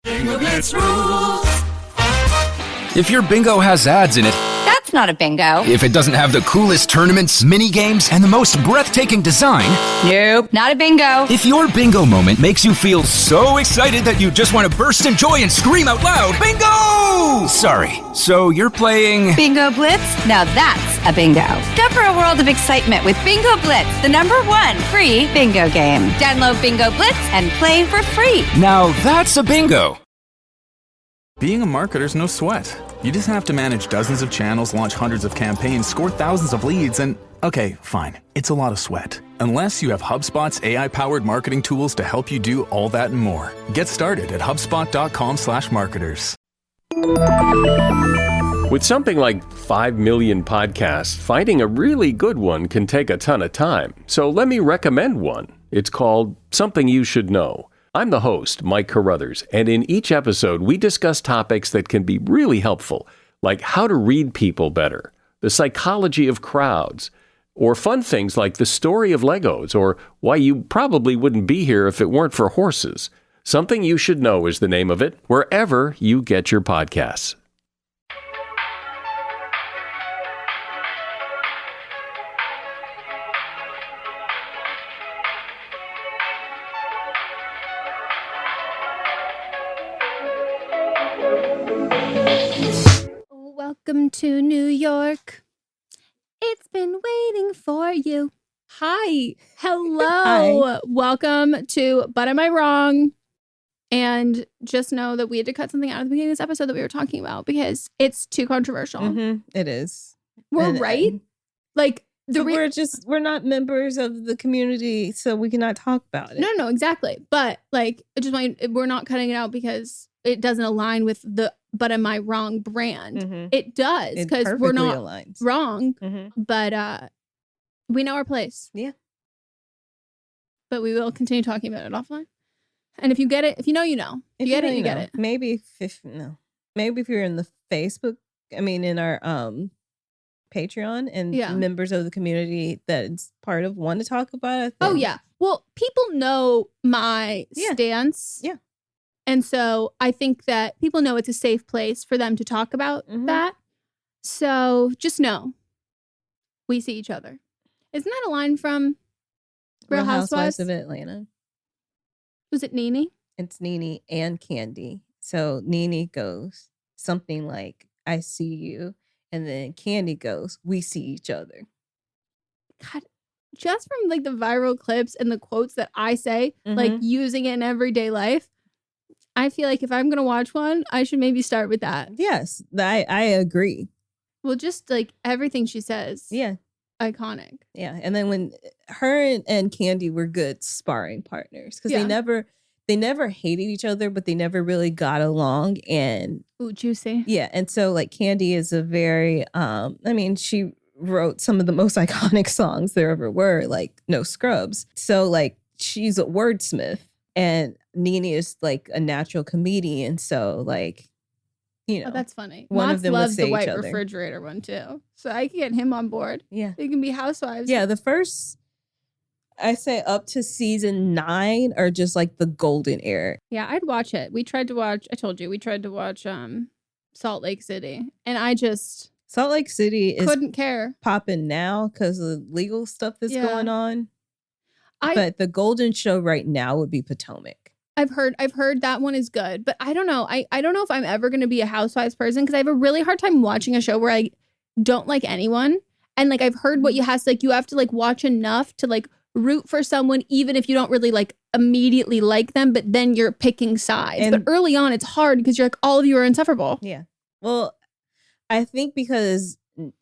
Bingo Blitz rules. If your bingo has ads in it, That's not a bingo. if it doesn't have the coolest tournaments, mini games, and the most breathtaking design, Nope, not a bingo. if your bingo moment makes you feel so excited that you just want to burst in joy and scream out loud, bingo! Sorry, so you're playing... Bingo Blitz? Now that's a bingo. Discover a world of excitement with Bingo Blitz, the #1 free bingo game. Download Bingo Blitz and play for free. Now that's a bingo. Being a marketer's no sweat. You just have to manage dozens of channels, launch hundreds of campaigns, score thousands of leads, and okay, fine, it's a lot of sweat. Unless you have HubSpot's AI-powered marketing tools to help you do all that and more. Get started at HubSpot.com/marketers. With something like 5 million podcasts, finding a really good one can take a ton of time. So let me recommend one. It's called Something You Should Know. I'm the host, Mike Carruthers, and in each episode, we discuss topics that can be really helpful, like how to read people better, the psychology of crowds, or fun things like the story of Legos, or why you probably wouldn't be here if it weren't for horses. Something You Should Know is the name of it, wherever you get your podcasts. Welcome to New York. It's been waiting for you. Hi. Hello. Hi. Welcome to But Am I Wrong? And just know that we had to cut something out at the beginning of this episode that we were talking about because it's too controversial. It is. We're And- right. Like the we're not members of the community, so we cannot talk about it. No, exactly. But like I just want we're not cutting it out because it doesn't align with the But Am I Wrong brand. Mhm. It does It because we're perfectly not aligns. wrong. Mhm. But we know our place. Yeah. But we will continue talking about it offline. And if you get it, if you know, you know. If you get it, you get it. Maybe if you're in the Facebook, in our Patreon and Yeah. members of the community that's part of want to talk about it. Oh then- yeah. Well, people know my Yeah. stance. Yeah. And so I think that people know it's a safe place for them to talk about Mhm. that. So just know we see each other. Isn't that a line from Real Housewives? of Atlanta. Was it Nene? It's Nene and Candy. So Nene goes something like, I see you. And then Candy goes, we see each other. God, just from like the viral clips and the quotes that I say, like using it in everyday life, I feel like if I'm gonna watch one, I should maybe start with that. Yes, I agree. Well, just like everything she says, Yeah. iconic. Yeah. And then when her and Candy were good sparring partners because Yeah. they never hated each other, but they never really got along. And Ooh, juicy. yeah. And so like Candy is a very, she wrote some of the most iconic songs there ever were, like No Scrubs. So like she's a wordsmith and Nene is like a natural comedian. So like, you know, Oh, that's funny. one of Mott's them would loves say the each white other. refrigerator one too. So I can get him on board. yeah. They can be housewives. Yeah, the first, I say up to season 9 are just like the golden era. Yeah, I'd watch it. We tried to watch, I told you, we tried to watch Salt Lake City. And I just Salt Lake City is couldn't care. popping now because of the legal stuff that's Yeah. going on. I- But the golden show right now would be Potomac. I've heard that one is good, but I don't know. I don't know if I'm ever going to be a housewives person because I have a really hard time watching a show where I don't like anyone. And like I've heard what you have to like, you have to like watch enough to like root for someone even if you don't really like immediately like them, but then you're picking sides. And- but early on it's hard because you're like all of you are insufferable. Yeah. Well, I think because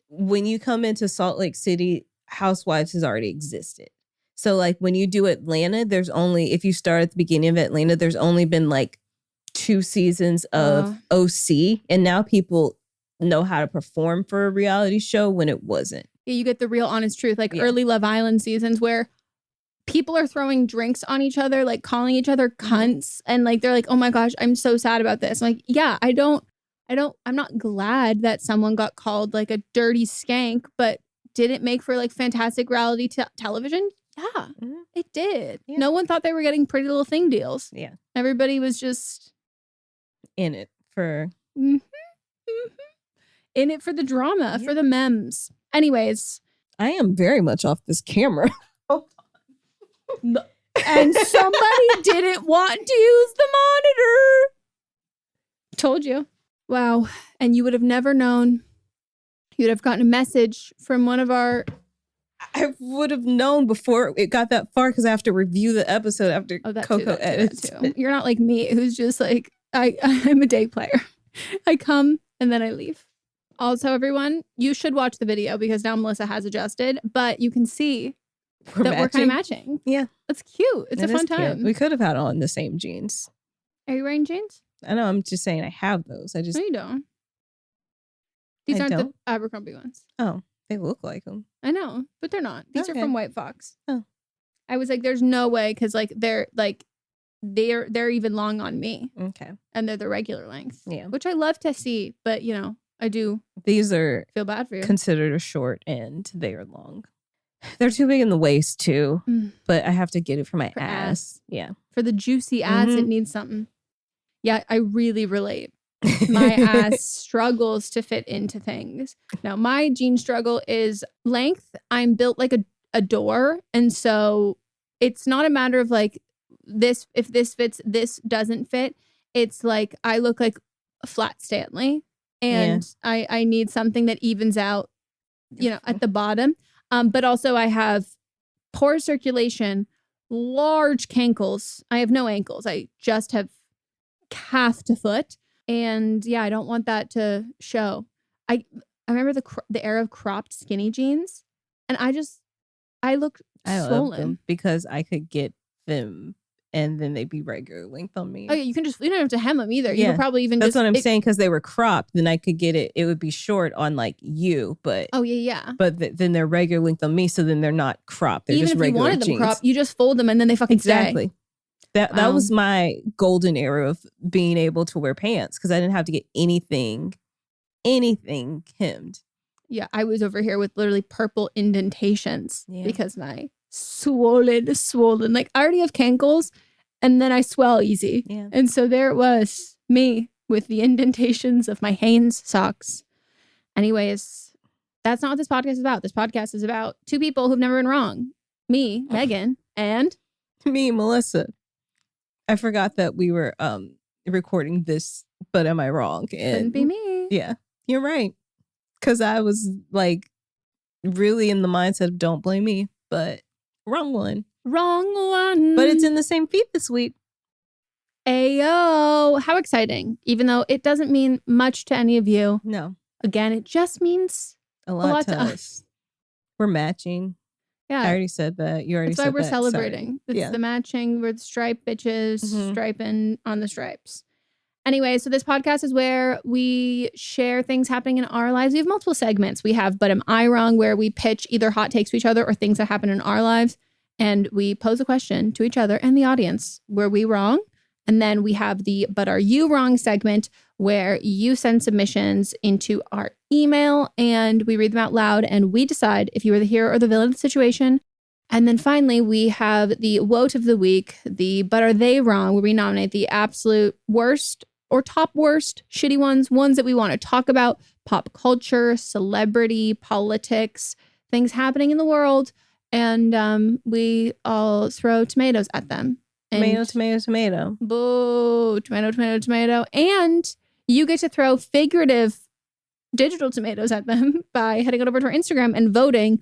when you come into Salt Lake City, Housewives has already existed. So like when you do Atlanta, there's only, if you start at the beginning of Atlanta, there's only been like 2 seasons of OC. And now people know how to perform for a reality show when it wasn't. Yeah, you get the real honest truth, like Yeah. early Love Island seasons where people are throwing drinks on each other, like calling each other cunts. And like, they're like, oh my gosh, I'm so sad about this. I'm like, yeah, I'm not glad that someone got called like a dirty skank, but did it make for like fantastic reality television? Yeah, Mhm. it did. Yeah. No one thought they were getting Pretty Little Thing deals. Yeah. Everybody was just in it for in it for the drama, for the memes. Anyways, I am very much off this camera. And somebody didn't want to use the monitor. Told you. Wow. And you would have never known. You'd have gotten a message from one of our... I would have known before it got that far because I have to review the episode after Coco edits. You're not like me, who's just like, I'm a day player. I come and then I leave. Also, everyone, you should watch the video because now Melissa has adjusted, but you can see we're kind of matching. Yeah. It's cute. It's a fun time. Cute. We could have had on the same jeans. Are you wearing jeans? I know. I'm just saying I have those. No, you don't. These aren't the Abercrombie ones. Oh, they look like them. I know, but they're not. These are from White Fox. Oh. I was like, there's no way because like they're even long on me. Okay. And they're the regular length. Yeah. Which I love to see, but you know, I do. These are feel bad for you. Considered a short and they are long. They're too big in the waist too, but I have to get it for my ass. Yeah. For the juicy ass, it needs something. Yeah, I really relate. My ass struggles to fit into things. Now, my jean struggle is length. I'm built like a door. And so it's not a matter of like this, if this fits, this doesn't fit. It's like I look like a flat Stanley and I need something that evens out, you know, at the bottom. But also I have poor circulation, large cankles. I have no ankles. I just have calf to foot. And yeah, I don't want that to show. I remember the era of cropped skinny jeans, and I look swollen. Love them because I could get them, and then they'd be regular length on me. Oh yeah, you don't have to hem them either. You could probably even. That's what I'm saying because they were cropped. Then I could get it. It would be short on like you, but But then they're regular length on me, so then they're not cropped. They're even just if regular you wanted jeans. them cropped, you just fold them and then they fucking exactly. stay. That was my golden era of being able to wear pants because I didn't have to get anything hemmed. Yeah, I was over here with literally purple indentations because my swollen. Like I already have cankles and then I swell easy. Yeah. And so there it was, me with the indentations of my Hanes socks. Anyways, that's not what this podcast is about. This podcast is about two people who've never been wrong. Me, Megan, and... me, Melissa. I forgot that we were recording this, but am I wrong? And couldn't be me. Yeah, you're right. Because I was like really in the mindset of don't blame me, but wrong one. Wrong one. But it's in the same feed this week. Ayo, how exciting. Even though it doesn't mean much to any of you. No. Again, it just means a lot to us. We're matching. Yeah. I already said that. You already said that. That's why we're celebrating. Sorry. It's the matching. We're the stripe bitches, striping on the stripes. Anyway, so this podcast is where we share things happening in our lives. We have multiple segments. We have But Am I Wrong, where we pitch either hot takes to each other or things that happen in our lives. And we pose a question to each other and the audience. Were we wrong? And then we have the But Are You Wrong segment, where you send submissions into our email and we read them out loud and we decide if you are the hero or the villain of the situation. And then finally, we have the Woat of the Week, the But Are They Wrong, where we nominate the absolute worst or top worst shitty ones that we want to talk about, pop culture, celebrity, politics, things happening in the world. And we all throw tomatoes at them. And tomato. Boo, tomato. And you get to throw figurative digital tomatoes at them by heading on over to our Instagram and voting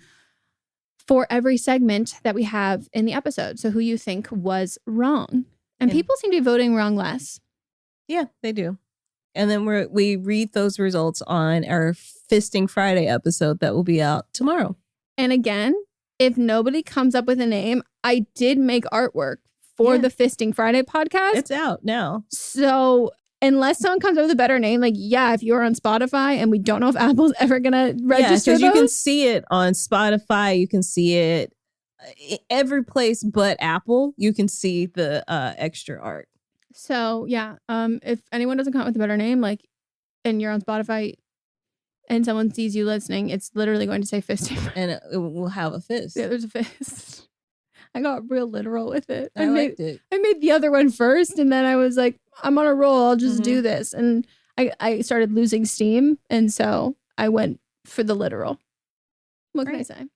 for every segment that we have in the episode. So who you think was wrong. And people seem to be voting wrong less. Yeah, they do. And then we read those results on our Fisting Friday episode that will be out tomorrow. And again, if nobody comes up with a name, I did make artwork for the Fisting Friday podcast. It's out now. So unless someone comes up with a better name, like, if you're on Spotify and we don't know if Apple's ever going to register those. You can see it on Spotify. You can see it every place but Apple. You can see the extra art. So, if anyone doesn't come up with a better name, like, and you're on Spotify and someone sees you listening, it's literally going to say Fisting. And it will have a fist. Yeah, there's a fist. I got real literal with it. I liked it. I made the other one first, and then I was like, I'm on a roll. I'll just do this. And I started losing steam, and so I went for the literal. What can I say?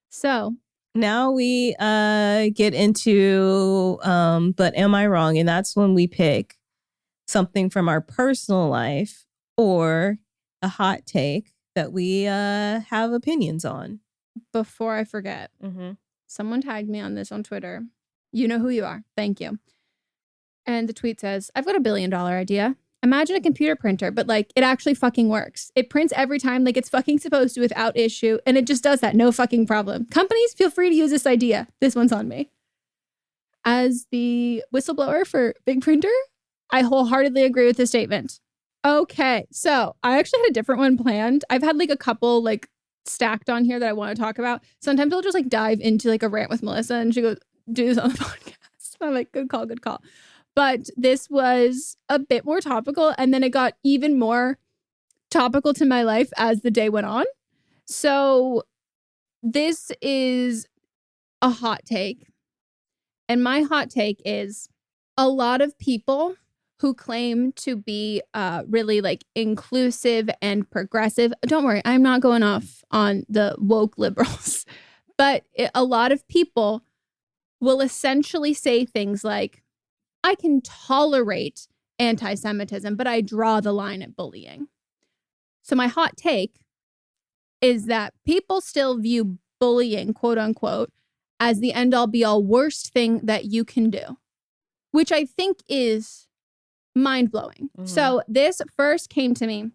So now we get into but am I wrong? And that's when we pick something from our personal life or a hot take that we have opinions on. Before I forget, someone tagged me on this on Twitter. You know who you are. Thank you. And the tweet says, I've got $1 billion idea. Imagine a computer printer, but like it actually fucking works. It prints every time like it's fucking supposed to without issue. And it just does that. No fucking problem. Companies, feel free to use this idea. This one's on me. As the whistleblower for Big Printer, I wholeheartedly agree with this statement. Okay. So I actually had a different one planned. I've had like a couple like stacked on here that I want to talk about. Sometimes I'll just like dive into like a rant with Melisa and she goes, do this on the podcast. I'm like, good call, good call. But this was a bit more topical, and then it got even more topical to my life as the day went on. So this is a hot take. And my hot take is a lot of people who claim to be really like inclusive and progressive. Don't worry, I'm not going off on the woke liberals. But a lot of people will essentially say things like, I can tolerate anti-Semitism, but I draw the line at bullying. So my hot take is that people still view bullying, quote unquote, as the end all be all worst thing that you can do, which I think is mind blowing. So this first came to me,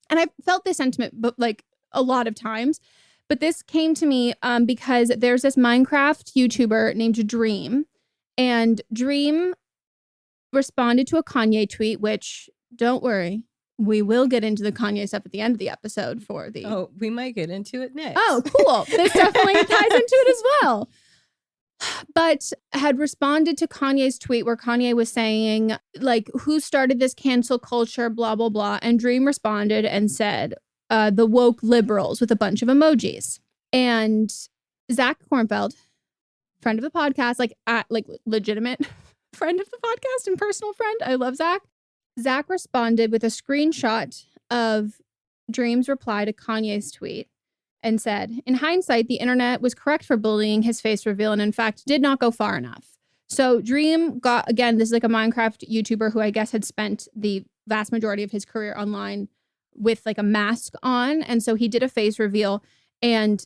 and I've felt this sentiment but like a lot of times, but this came to me because there's this Minecraft YouTuber named Dream, and Dream responded to a Kanye tweet, which, don't worry, we will get into the Kanye stuff at the end of the episode for the... Oh, we might get into it next. Oh, cool. This definitely ties into it as well. But had responded to Kanye's tweet where Kanye was saying, like, who started this cancel culture, blah, blah, blah. And Dream responded and said, the woke liberals, with a bunch of emojis. And Zach Kornfeld, friend of the podcast, like legitimate friend of the podcast and personal friend. I love Zach. Zach responded with a screenshot of Dream's reply to Kanye's tweet and said, in hindsight, the internet was correct for bullying his face reveal and in fact did not go far enough. So Dream got, again, this is like a Minecraft YouTuber who I guess had spent the vast majority of his career online with like a mask on. And so he did a face reveal and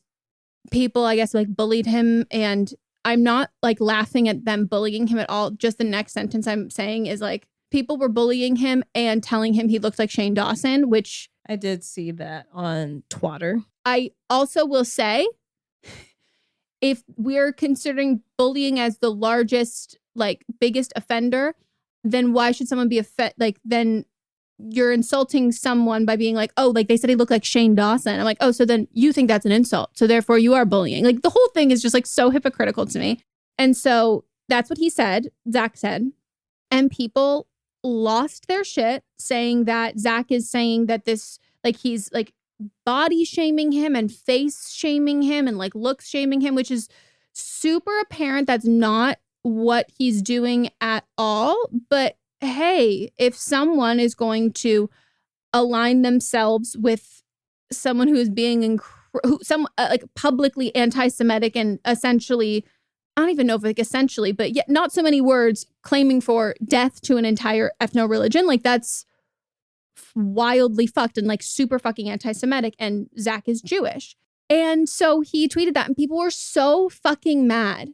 people, I guess, like bullied him. And I'm not like laughing at them bullying him at all. Just the next sentence I'm saying is like, people were bullying him and telling him he looked like Shane Dawson, which I did see that on Twitter. I also will say, if we're considering bullying as the largest, like biggest offender, then why should someone be then you're insulting someone by being like, oh, like they said he looked like Shane Dawson. I'm like, oh, so then you think that's an insult. So therefore you are bullying. Like the whole thing is just like so hypocritical to me. And so that's what he said, Zach said. And people lost their shit saying that Zach is saying that this, like he's like body shaming him and face shaming him and like looks shaming him, which is super apparent. That's not what he's doing at all. But hey, if someone is going to align themselves with someone who is being like publicly anti-Semitic and essentially, I don't even know if like essentially, but yet not so many words, claiming for death to an entire ethno-religion, like that's wildly fucked and like super fucking anti-Semitic, and Zach is Jewish. And so he tweeted that and people were so fucking mad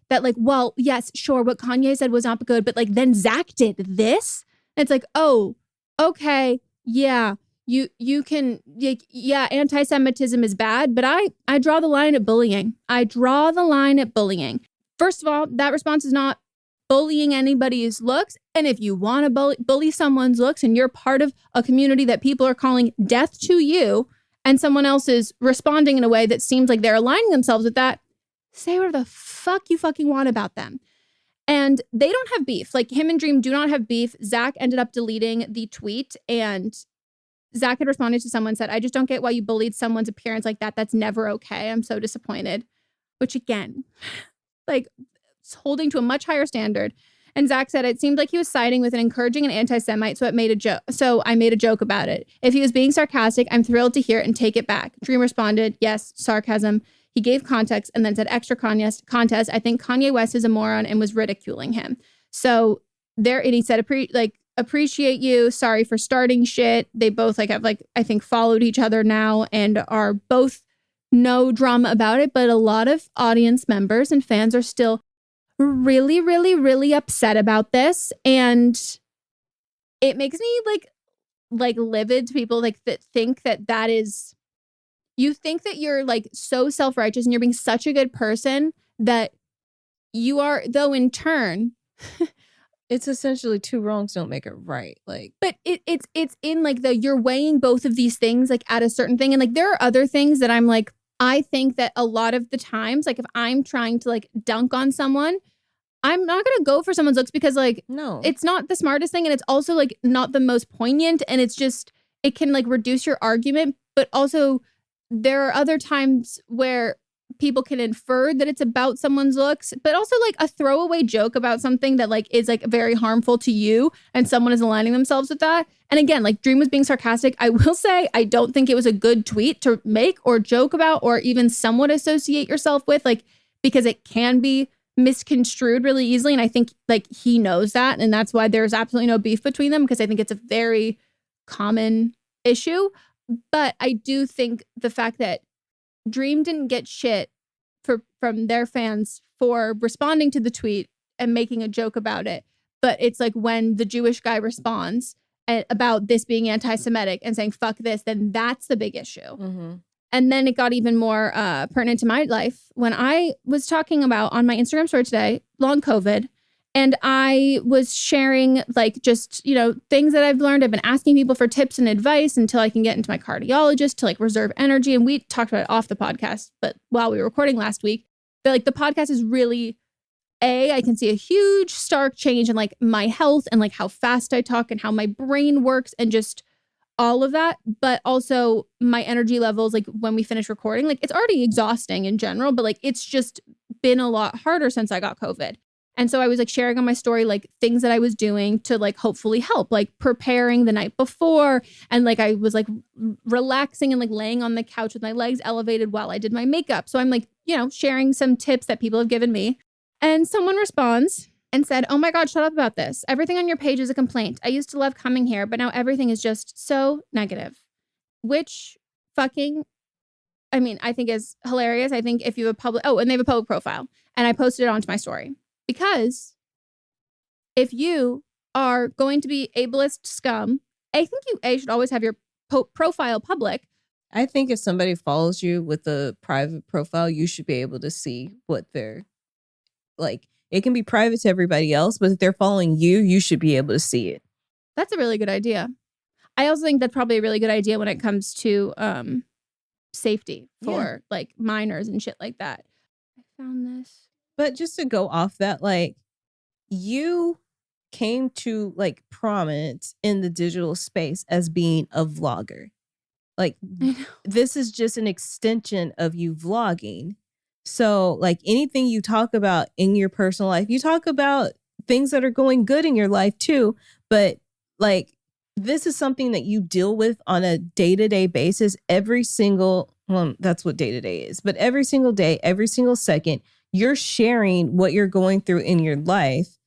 that like, well, yes, sure, what Kanye said was not good, but like then Zach did this. And it's like, oh, okay, yeah, you can, like, yeah, anti-Semitism is bad, but I draw the line at bullying. I draw the line at bullying. First of all, that response is not bullying anybody's looks. And if you want to bully someone's looks and you're part of a community that people are calling death to you, and someone else is responding in a way that seems like they're aligning themselves with that, say whatever the fuck you fucking want about them. And they don't have beef. Like him and Dream do not have beef. Zach ended up deleting the tweet, and Zach had responded to someone, said, I just don't get why you bullied someone's appearance like that. That's never okay. I'm so disappointed. which again, like it's holding to a much higher standard. And Zach said, it seemed like he was siding with an encouraging and anti-Semite, so I made a joke about it. If he was being sarcastic, I'm thrilled to hear it and take it back. Dream responded, yes, sarcasm. He gave context and then said extra contest. I think Kanye West is a moron and was ridiculing him. So there, and he said, appreciate you. Sorry for starting shit. They both have I think followed each other now and are both no drama about it. But a lot of audience members and fans are still really, really, really upset about this. And it makes me like livid to people that think that is, you think that you're so self-righteous and you're being such a good person that you are, though in turn, it's essentially two wrongs don't make it right. But it's in you're weighing both of these things at a certain thing. And there are other things that I'm I think that a lot of the times, if I'm trying to dunk on someone, I'm not going to go for someone's looks because no, it's not the smartest thing. And it's also not the most poignant. And it's just, it can reduce your argument. But also there are other times where people can infer that it's about someone's looks, but also a throwaway joke about something that is very harmful to you and someone is aligning themselves with that. And again, Dream was being sarcastic. I will say, I don't think it was a good tweet to make or joke about or even somewhat associate yourself with, because it can be misconstrued really easily. And I think he knows that. And that's why there's absolutely no beef between them, because I think it's a very common issue. But I do think the fact that Dream didn't get shit from their fans for responding to the tweet and making a joke about it. But it's when the Jewish guy responds about this being anti-Semitic and saying, fuck this, then that's the big issue. Mm-hmm. And then it got even more pertinent to my life when I was talking about on my Instagram story today, long COVID. And I was sharing just, things that I've learned. I've been asking people for tips and advice until I can get into my cardiologist to reserve energy. And we talked about it off the podcast, but while we were recording last week, that the podcast is really, I can see a huge stark change in my health and how fast I talk and how my brain works and just all of that. But also my energy levels, when we finish recording, it's already exhausting in general, but it's just been a lot harder since I got COVID. And so I was sharing on my story, things that I was doing to hopefully help, preparing the night before. And I was relaxing and laying on the couch with my legs elevated while I did my makeup. So I'm sharing some tips that people have given me. And someone responds and said, oh my God, shut up about this. Everything on your page is a complaint. I used to love coming here, but now everything is just so negative. Which fucking, I think is hilarious. I think if you have and they have a public profile. And I posted it onto my story. Because if you are going to be ableist scum, I think you should always have your profile public. I think if somebody follows you with a private profile, you should be able to see what they're It can be private to everybody else, but if they're following you, you should be able to see it. That's a really good idea. I also think that's probably a really good idea when it comes to safety for minors and shit like that. I found this. But just to go off that, you came to prominence in the digital space as being a vlogger. This is just an extension of you vlogging. So anything you talk about in your personal life, you talk about things that are going good in your life too. But this is something that you deal with on a day-to-day basis that's what day-to-day is. But every single day, every single second, you're sharing what you're going through in your life.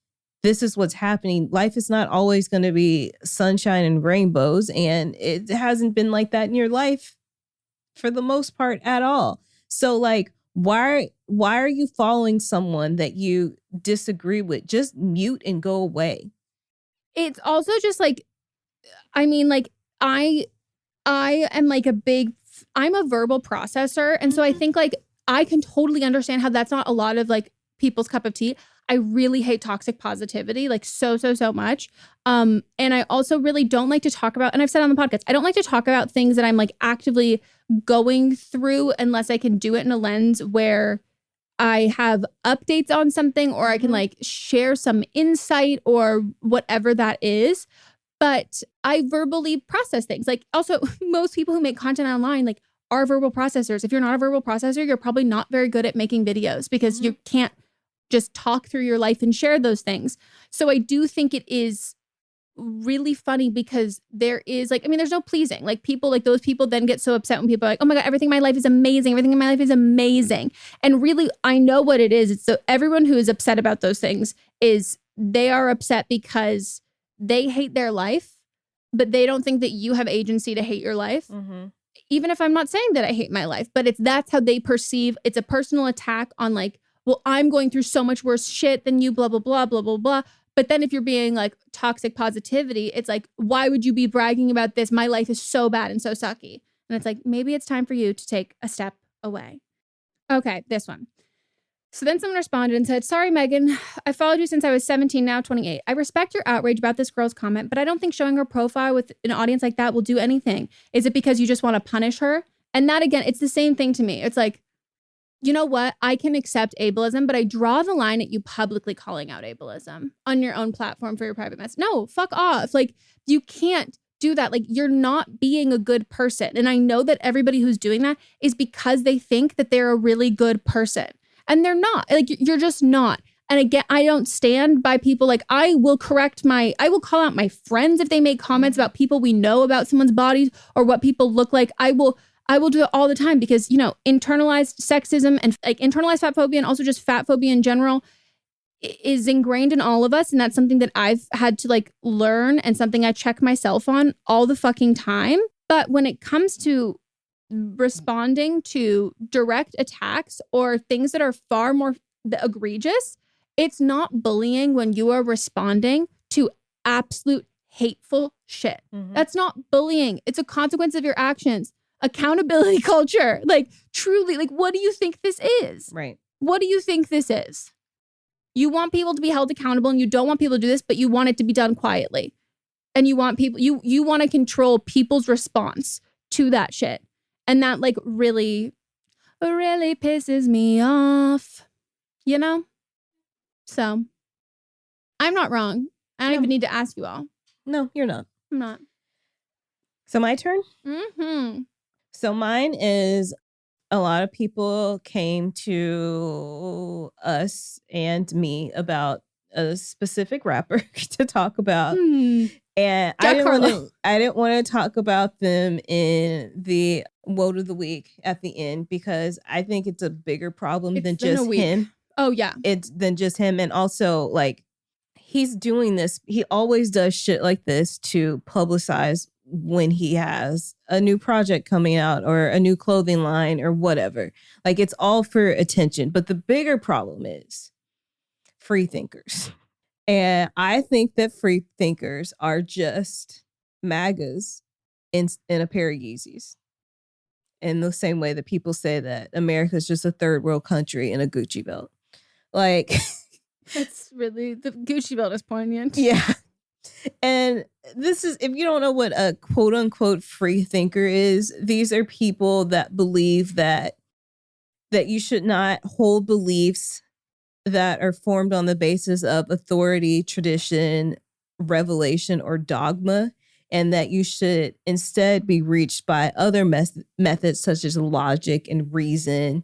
This is what's happening. Life is not always going to be sunshine and rainbows. And it hasn't been like that in your life for the most part at all. So why are you following someone that you disagree with? Just mute and go away. It's also just I am I'm a verbal processor. And so I think I can totally understand how that's not a lot of people's cup of tea. I really hate toxic positivity, so much. And I also really don't like to talk about, and I've said on the podcast, I don't like to talk about things that I'm actively going through unless I can do it in a lens where I have updates on something or I can share some insight or whatever that is. But I verbally process things. Also, most people who make content online, are verbal processors. If you're not a verbal processor, you're probably not very good at making videos because you can't just talk through your life and share those things. So I do think it is really funny because there is like, I mean, there's no pleasing. Like people, like those people then get so upset when people are like, oh my God, everything in my life is amazing. Everything in my life is amazing. And really, I know what it is. It's so everyone who is upset about those things is they are upset because they hate their life, but they don't think that you have agency to hate your life. Even if I'm not saying that I hate my life, but that's how they perceive. It's a personal attack on like, well, I'm going through so much worse shit than you, blah, blah, blah, blah, blah, blah. But then if you're being like toxic positivity, it's like, why would you be bragging about this? My life is so bad and so sucky. And it's like, maybe it's time for you to take a step away. Okay, this one. So then someone responded and said, sorry, Meghan, I followed you since I was 17, now 28. I respect your outrage about this girl's comment, but I don't think showing her profile with an audience like that will do anything. Is it because you just want to punish her? And that, again, it's the same thing to me. It's like, you know what? I can accept ableism, but I draw the line at you publicly calling out ableism on your own platform for your private mess. No, fuck off. Like, you can't do that. Like, you're not being a good person. And I know that everybody who's doing that is because they think that they're a really good person. And they're not. Like, you're just not. And again, I don't stand by people. Like, I will call out my friends if they make comments about people we know about someone's bodies or what people look like. I will do it all the time because, you know, internalized sexism and like internalized fat phobia and also just fat phobia in general is ingrained in all of us. And that's something that I've had to like learn and something I check myself on all the fucking time. But when it comes to responding to direct attacks or things that are far more egregious, it's not bullying when you are responding to absolute hateful shit. That's not bullying. It's a consequence of your actions. Accountability culture. Like, truly, like, what do you think this is? Right. What do you think this is? You want people to be held accountable and you don't want people to do this, but you want it to be done quietly. And you want people, you want to control people's response to that shit. And that like really pisses me off, you know? So I'm not wrong. I don't even need to ask you all. No, you're not. I'm not. So my turn? So mine is a lot of people came to us and me about a specific rapper to talk about. And I didn't want to talk about them in the Woe of the Week at the end because I think it's a bigger problem than just him. Oh, yeah. It's than just him. And also, like, he's doing this. He always does shit like this to publicize when he has a new project coming out or a new clothing line or whatever. Like, it's all for attention. But the bigger problem is freethinkers. And I think that freethinkers are just MAGAs in a pair of Yeezys. In the same way that people say that America is just a third world country in a Gucci belt. Like, that's really, the Gucci belt is poignant. Yeah. And this is, if you don't know what a quote unquote free thinker is, these are people that believe that you should not hold beliefs that are formed on the basis of authority, tradition, revelation, or dogma, and that you should instead be reached by other methods such as logic and reason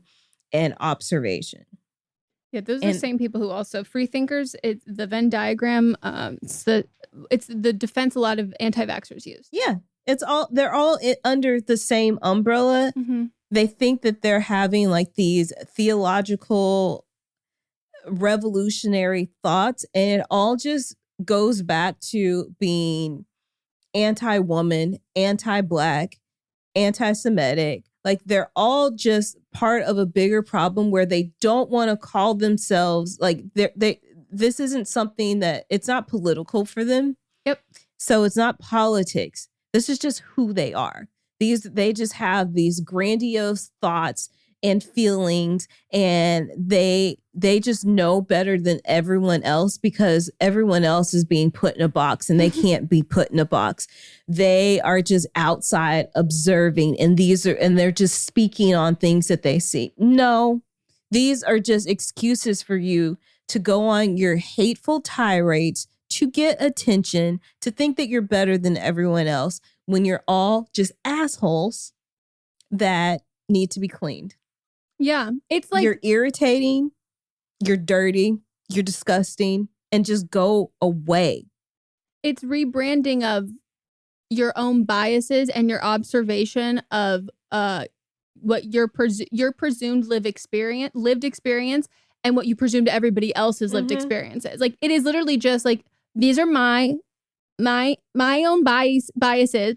and observation. Yeah, those are the same people who also freethinkers. It's the Venn diagram. It's the defense a lot of anti-vaxxers use. Yeah, they're all under the same umbrella. They think that they're having like these theological revolutionary thoughts, and it all just goes back to being anti-woman, anti-black, anti-Semitic. Like, they're all just part of a bigger problem where they don't want to call themselves like this isn't something that it's not political for them. Yep. So it's not politics. This is just who they are. They just have these grandiose thoughts and feelings, and they just know better than everyone else because everyone else is being put in a box and they can't be put in a box. They are just outside observing, and they're just speaking on things that they see. No, these are just excuses for you to go on your hateful tirades, to get attention, to think that you're better than everyone else when you're all just assholes that need to be cleaned. Yeah. It's like you're irritating, you're dirty, you're disgusting, and just go away. It's rebranding of your own biases and your observation of what your presumed lived experience and what you presumed everybody else's lived experiences. Like, it is literally just like, these are my own biases,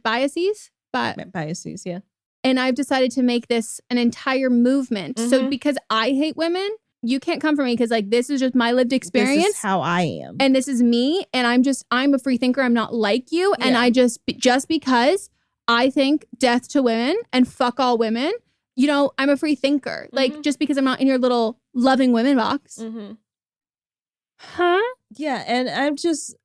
yeah. And I've decided to make this an entire movement. So because I hate women, you can't come for me, because like, this is just my lived experience. This is how I am. And this is me. And I'm a free thinker. I'm not like you. And I just because I think death to women and fuck all women, you know, I'm a free thinker. Like, just because I'm not in your little loving women box. Huh? Yeah. And I'm just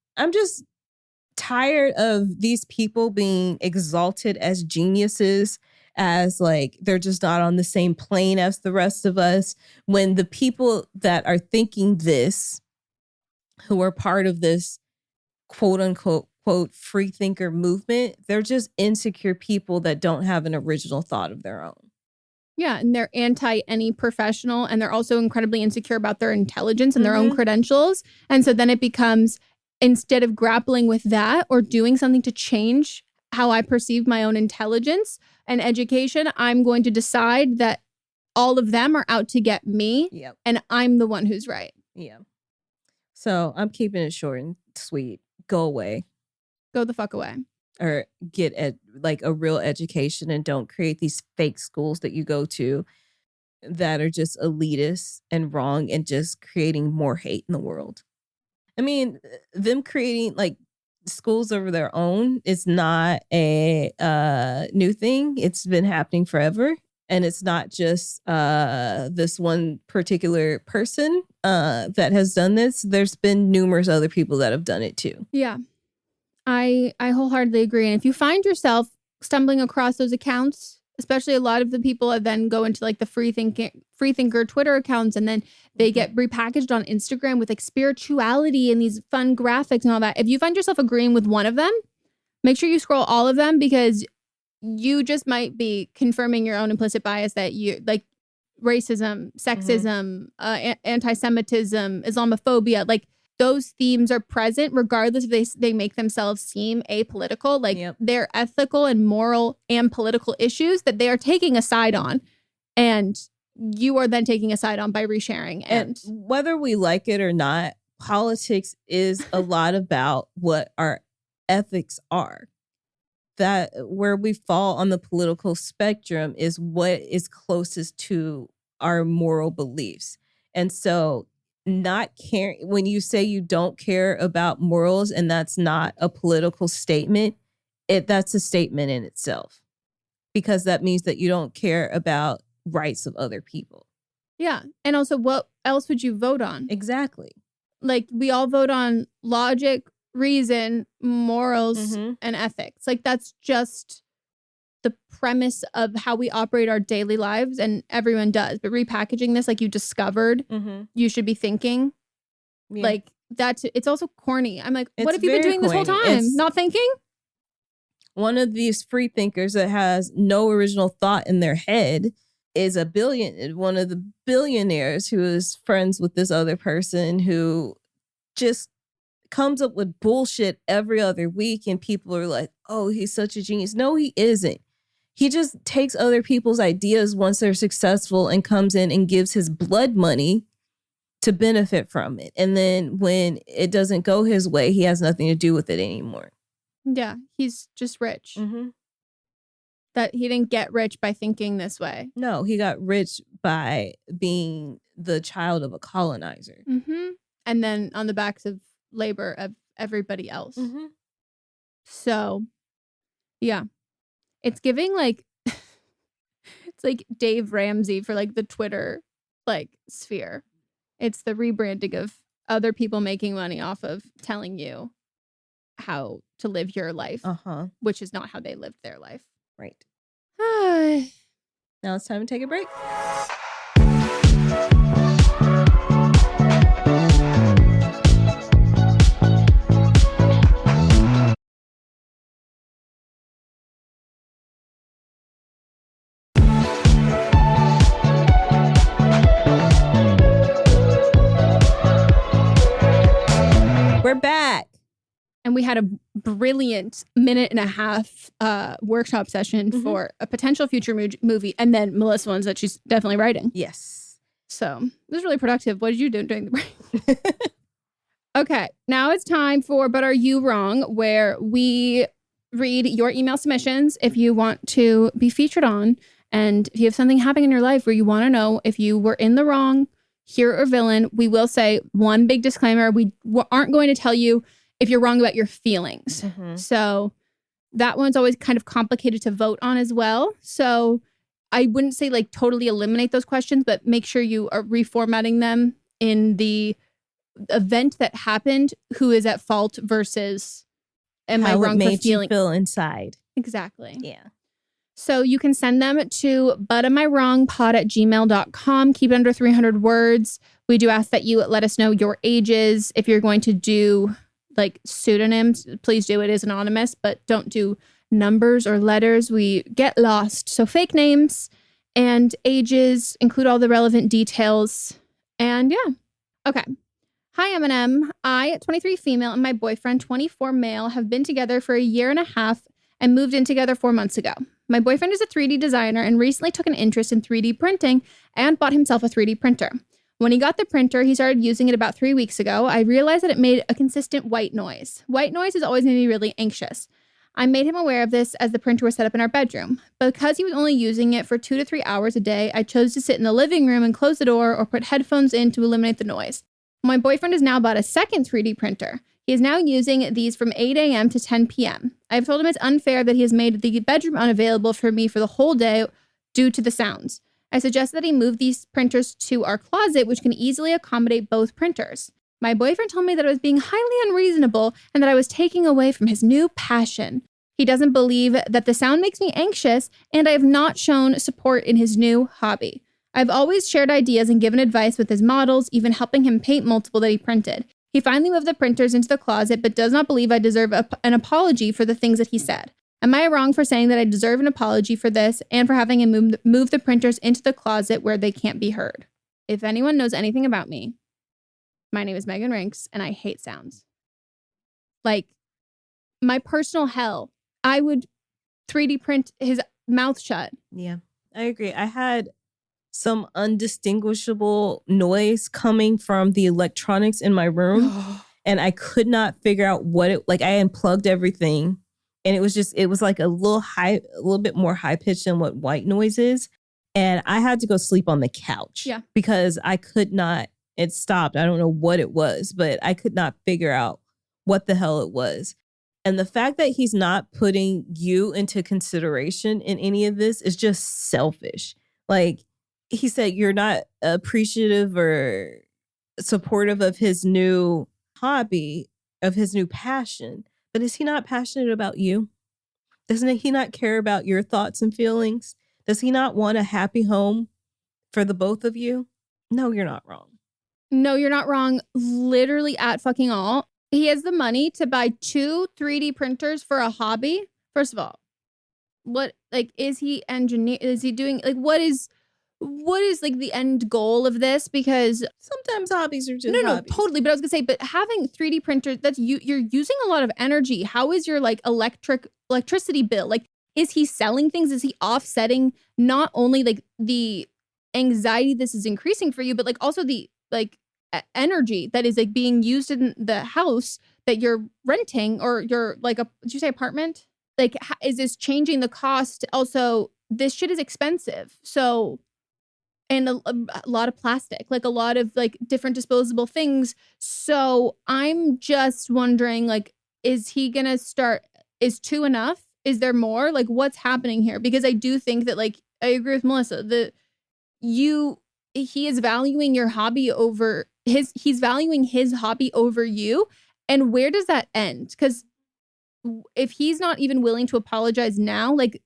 tired of these people being exalted as geniuses, as like they're just not on the same plane as the rest of us, when the people that are thinking this, who are part of this quote unquote free thinker movement, they're just insecure people that don't have an original thought of their own. Yeah, and they're anti any professional, and they're also incredibly insecure about their intelligence and their own credentials. And so then it becomes, instead of grappling with that or doing something to change how I perceive my own intelligence and education, I'm going to decide that all of them are out to get me, and I'm the one who's right. Yeah. So I'm keeping it short and sweet. Go away. Go the fuck away. Or get like a real education, and don't create these fake schools that you go to that are just elitist and wrong and just creating more hate in the world. I mean, them creating like schools of their own is not a new thing. It's been happening forever. And it's not just this one particular person that has done this. There's been numerous other people that have done it too. Yeah. I wholeheartedly agree. And if you find yourself stumbling across those accounts, especially a lot of the people that then go into like the free thinker Twitter accounts, and then they get repackaged on Instagram with like spirituality and these fun graphics and all that. If you find yourself agreeing with one of them, make sure you scroll all of them, because you just might be confirming your own implicit bias that you like racism, sexism, anti-Semitism, Islamophobia, like those themes are present regardless if they make themselves seem apolitical. Like they're ethical and moral and political issues that they are taking a side on, and you are then taking a side on by resharing. And whether we like it or not, politics is a lot about what our ethics are. That where we fall on the political spectrum is what is closest to our moral beliefs. And so not caring, when you say you don't care about morals and that's not a political statement, that's a statement in itself, because that means that you don't care about rights of other people. Yeah. And also, what else would you vote on? Exactly. Like, we all vote on logic, reason, morals, and ethics. Like, that's just the premise of how we operate our daily lives, and everyone does. But repackaging this, like you discovered, you should be thinking, like it's also corny. I'm like, what have you been doing this whole time? Not thinking? One of these free thinkers that has no original thought in their head is one of the billionaires who is friends with this other person who just comes up with bullshit every other week, and people are like, oh, he's such a genius. No, he isn't. He just takes other people's ideas once they're successful and comes in and gives his blood money to benefit from it. And then when it doesn't go his way, he has nothing to do with it anymore. Yeah, he's just rich. That he didn't get rich by thinking this way. No, he got rich by being the child of a colonizer. And then on the backs of labor of everybody else. So, yeah. It's giving like it's like Dave Ramsey for like the Twitter like sphere. It's the rebranding of other people making money off of telling you how to live your life, which is not how they lived their life. Right. Now it's time to take a break. And we had a brilliant 1.5 minute workshop session for a potential future movie. And then Melissa ones that she's definitely writing. Yes. So it was really productive. What did you do during the break? Okay, now it's time for But Are You Wrong, where we read your email submissions if you want to be featured on. And if you have something happening in your life where you want to know if you were in the wrong, hero or villain, we will say one big disclaimer. We aren't going to tell you if you're wrong about your feelings. So that one's always kind of complicated to vote on as well. So I wouldn't say like totally eliminate those questions, but make sure you are reformatting them in the event that happened, who is at fault versus am I wrong for feeling? You feel inside. Exactly. Yeah. So you can send them to butamiwrongpod@gmail.com. Keep it under 300 words. We do ask that you let us know your ages. If you're going to do like pseudonyms, please do. It is anonymous, but don't do numbers or letters. We get lost. So fake names and ages, include all the relevant details. And yeah. Okay. Hi, Eminem. I, 23 female, and my boyfriend, 24 male, have been together for 1.5 years and moved in together 4 months ago. My boyfriend is a 3D designer and recently took an interest in 3D printing and bought himself a 3D printer. When he got the printer, he started using it about 3 weeks ago. I realized that it made a consistent white noise. White noise has always made me really anxious. I made him aware of this as the printer was set up in our bedroom. Because he was only using it for 2 to 3 hours a day, I chose to sit in the living room and close the door or put headphones in to eliminate the noise. My boyfriend has now bought a second 3D printer. He is now using these from 8 a.m. to 10 p.m. I've told him it's unfair that he has made the bedroom unavailable for me for the whole day due to the sounds. I suggest that he move these printers to our closet, which can easily accommodate both printers. My boyfriend told me that I was being highly unreasonable and that I was taking away from his new passion. He doesn't believe that the sound makes me anxious, and I have not shown support in his new hobby. I've always shared ideas and given advice with his models, even helping him paint multiple that he printed. He finally moved the printers into the closet, but does not believe I deserve an apology for the things that he said. Am I wrong for saying that I deserve an apology for this and for having him move the printers into the closet where they can't be heard? If anyone knows anything about me, my name is Megan Rinks, and I hate sounds. Like, my personal hell, I would 3D print his mouth shut. Yeah, I agree. I had some undistinguishable noise coming from the electronics in my room, and I could not figure out what it, like I unplugged everything, and it was like a little bit more high pitched than what white noise is. And I had to go sleep on the couch. Yeah. Because I could not, it stopped. I don't know what it was, but I could not figure out what the hell it was. And the fact that he's not putting you into consideration in any of this is just selfish. Like he said, you're not appreciative or supportive of his new hobby, of his new passion. But is he not passionate about you? Doesn't he not care about your thoughts and feelings? Does he not want a happy home for the both of you? No, you're not wrong. No, you're not wrong. Literally at fucking all. He has the money to buy 2 3D printers for a hobby. First of all, what, like, is he doing, like, what is like the end goal of this? Because sometimes hobbies are just no, hobbies. Totally. But I was gonna say, but having 3D printers, that's you're using a lot of energy. How is your like electricity bill? Like, is he selling things? Is he offsetting not only like the anxiety this is increasing for you, but like also the like energy that is like being used in the house that you're renting, or your like did you say apartment? Like, is this changing the cost? Also, this shit is expensive. So, and a lot of plastic, like a lot of like different disposable things. So I'm just wondering, like, is he gonna start, is 2 enough? Is there more? Like, what's happening here? Because I do think that, like, I agree with Melissa, he is valuing your hobby over he's valuing his hobby over you. And where does that end? Because if he's not even willing to apologize now, like,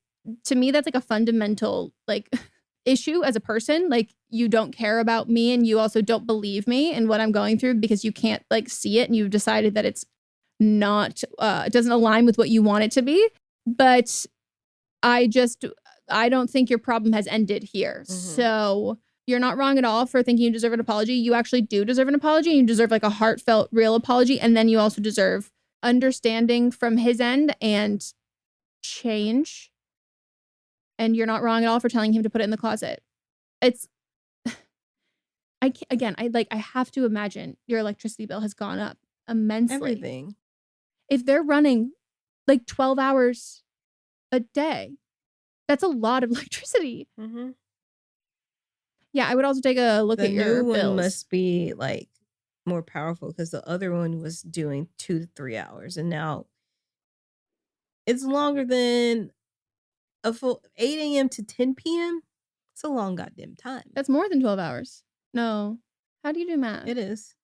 to me, that's like a fundamental like issue as a person. Like, you don't care about me, and you also don't believe me and what I'm going through because you can't like see it, and you've decided that it's not it doesn't align with what you want it to be. But I don't think your problem has ended here. Mm-hmm. So you're not wrong at all for thinking you deserve an apology. You actually do deserve an apology. You deserve like a heartfelt, real apology. And then you also deserve understanding from his end and change. And you're not wrong at all for telling him to put it in the closet. It's, I have to imagine your electricity bill has gone up immensely. Everything. If they're running like 12 hours a day, that's a lot of electricity. Mm-hmm. Yeah, I would also take a look at your new one bills. must be like more powerful because the other one was doing 2 to 3 hours, and now it's longer than a full 8 a.m. to 10 p.m. It's a long goddamn time. That's more than 12 hours. No. How do you do math? It is.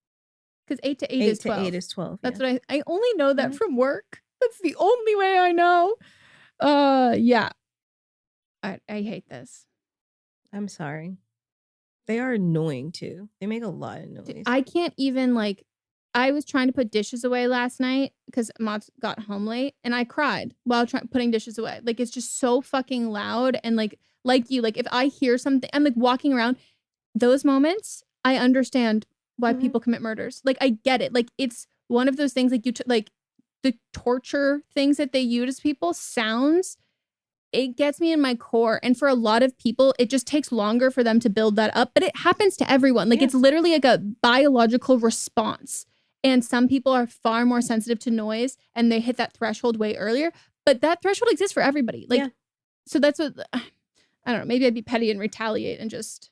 Because 8 to 8 8 is 12. to 8 is 12. That's yeah. what I only know that from work. That's the only way I know. Yeah. I hate this. I'm sorry. They are annoying too. They make a lot of noise. I can't even I was trying to put dishes away last night because Mom got home late and I cried while putting dishes away. Like, it's just so fucking loud. And like you, if I hear something, I'm like walking around those moments, I understand why people commit murders. Like, I get it. Like, it's one of those things like the torture things that they use people sounds, it gets me in my core. And for a lot of people, it just takes longer for them to build that up. But it happens to everyone. Like, it's literally like a biological response. And some people are far more sensitive to noise and they hit that threshold way earlier. But that threshold exists for everybody. Like, so that's what, I don't know, maybe I'd be petty and retaliate and just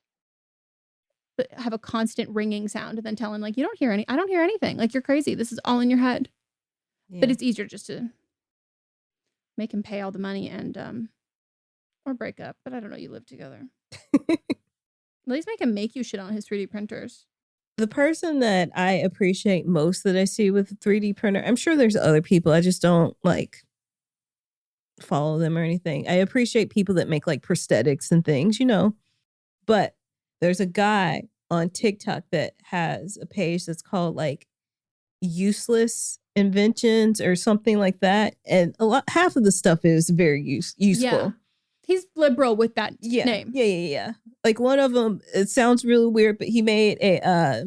have a constant ringing sound and then tell him, like, I don't hear anything. Like, you're crazy. This is all in your head. Yeah. But it's easier just to make him pay all the money and, or break up. But I don't know, you live together. At least make you shit on his 3D printers. The person that I appreciate most that I see with a 3D printer, I'm sure there's other people, I just don't follow them or anything. I appreciate people that make prosthetics and things, but there's a guy on TikTok that has a page that's called useless inventions or something like that. And half of the stuff is very useful. Yeah. He's liberal with that name. Yeah. Like, one of them, it sounds really weird, but he made a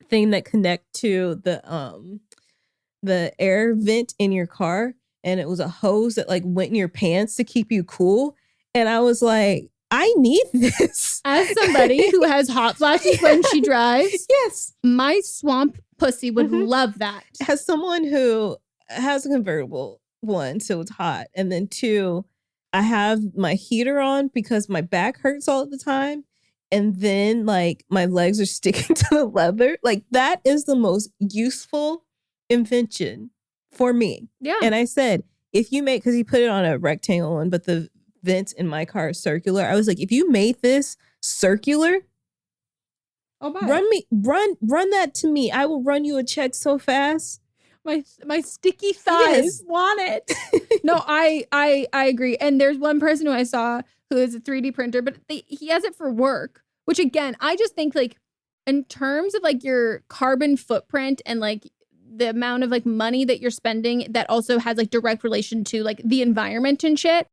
thing that connect to the air vent in your car, and it was a hose that went in your pants to keep you cool. And I was like, I need this. As somebody who has hot flashes when she drives, yes, my swamp pussy would love that. As someone who has a convertible, one, so it's hot, and then two, I have my heater on because my back hurts all the time. And then my legs are sticking to the leather. That is the most useful invention for me. Yeah. And I said, if you make, because he put it on a rectangle one, but the vents in my car is circular. I was like, if you made this circular, run that to me. I will run you a check so fast. My sticky thighs want it. No, I agree. And there's one person who I saw who is a 3D printer, but he has it for work, which again, I just think in terms of your carbon footprint and the amount of money that you're spending that also has direct relation to the environment and shit.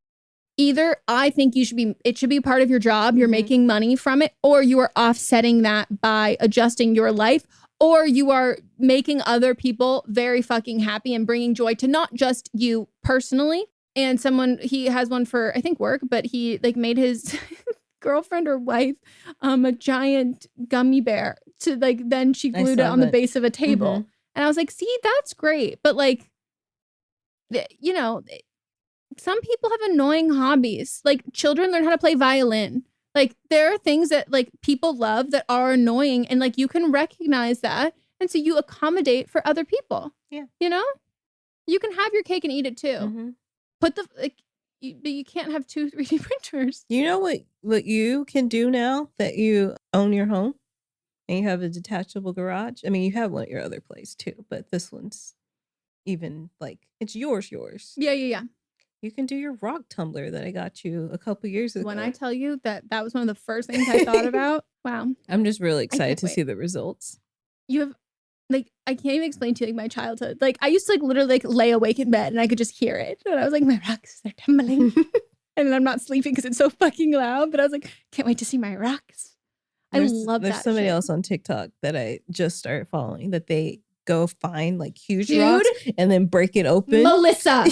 Either I think it should be part of your job. You're making money from it, or you are offsetting that by adjusting your life, or you are making other people very fucking happy and bringing joy to not just you personally. And he has one for, I think, work, but he made his girlfriend or wife a giant gummy bear to then she glued it on the base of a table. And I was like, see, that's great. But some people have annoying hobbies. Children learn how to play violin. There are things that people love that are annoying, and you can recognize that, and so you accommodate for other people. Yeah, you can have your cake and eat it too. Put but you can't have 2 3D printers. You know what you can do now that you own your home and you have a detachable garage? I mean, you have one at your other place too, but this one's even it's yours. Yeah. You can do your rock tumbler that I got you a couple years ago. When I tell you that was one of the first things I thought about. Wow. I'm just really excited to see the results. You have I can't even explain to you my childhood. I used to literally lay awake in bed and I could just hear it. And I was like, my rocks, they're tumbling. And I'm not sleeping because it's so fucking loud. But I was like, can't wait to see my rocks. I love that. There's somebody else on TikTok that I just started following that they go find like huge Dude. rocks and then break it open. Melissa,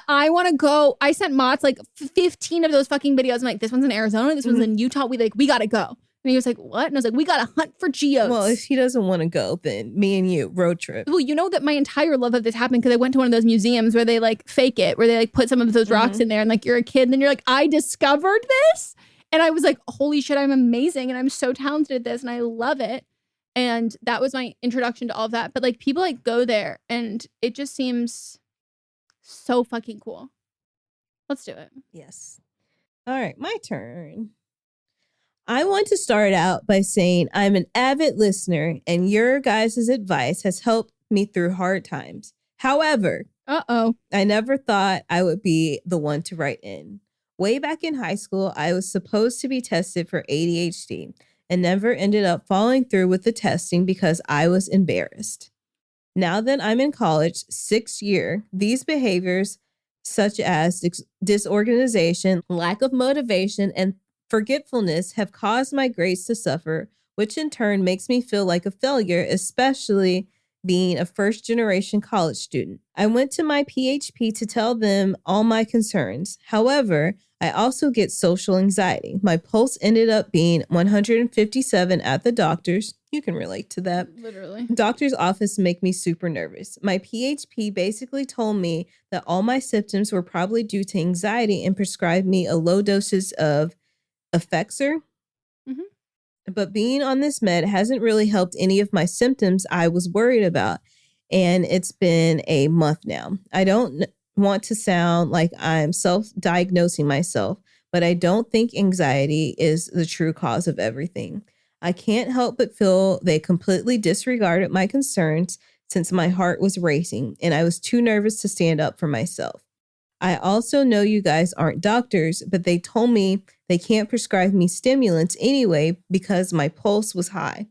I want to go. I sent Mott's like 15 of those fucking videos. I'm like, this one's in Arizona. This one's in Utah. We got to go. And he was like, what? And I was like, we got to hunt for geodes. Well, if he doesn't want to go, then me and you, road trip. Well, you know that my entire love of this happened because I went to one of those museums where they like fake it, where they like put some of those rocks in there and like you're a kid and then you're like, I discovered this. And I was like, holy shit, I'm amazing. And I'm so talented at this and I love it. And that was my introduction to all of that. But like people like go there and it just seems so fucking cool. Let's do it. Yes. All right, my turn. I want to start out by saying I'm an avid listener and your guys' advice has helped me through hard times. However, I never thought I would be the one to write in. Way back in high school, I was supposed to be tested for ADHD and never ended up following through with the testing because I was embarrassed. Now that I'm in college, 6th year, these behaviors such as disorganization, lack of motivation, and forgetfulness have caused my grades to suffer, which in turn makes me feel like a failure, especially being a first-generation college student. I went to my PHP to tell them all my concerns. However, I also get social anxiety. My pulse ended up being 157 at the doctor's. You can relate to that. Literally. Doctor's office make me super nervous. My PHP basically told me that all my symptoms were probably due to anxiety and prescribed me a low dosage of Effexor. But being on this med hasn't really helped any of my symptoms I was worried about. And it's been a month now. I don't want to sound like I'm self-diagnosing myself, but I don't think anxiety is the true cause of everything. I can't help but feel they completely disregarded my concerns since my heart was racing and I was too nervous to stand up for myself. I also know you guys aren't doctors, but they told me they can't prescribe me stimulants anyway because my pulse was high.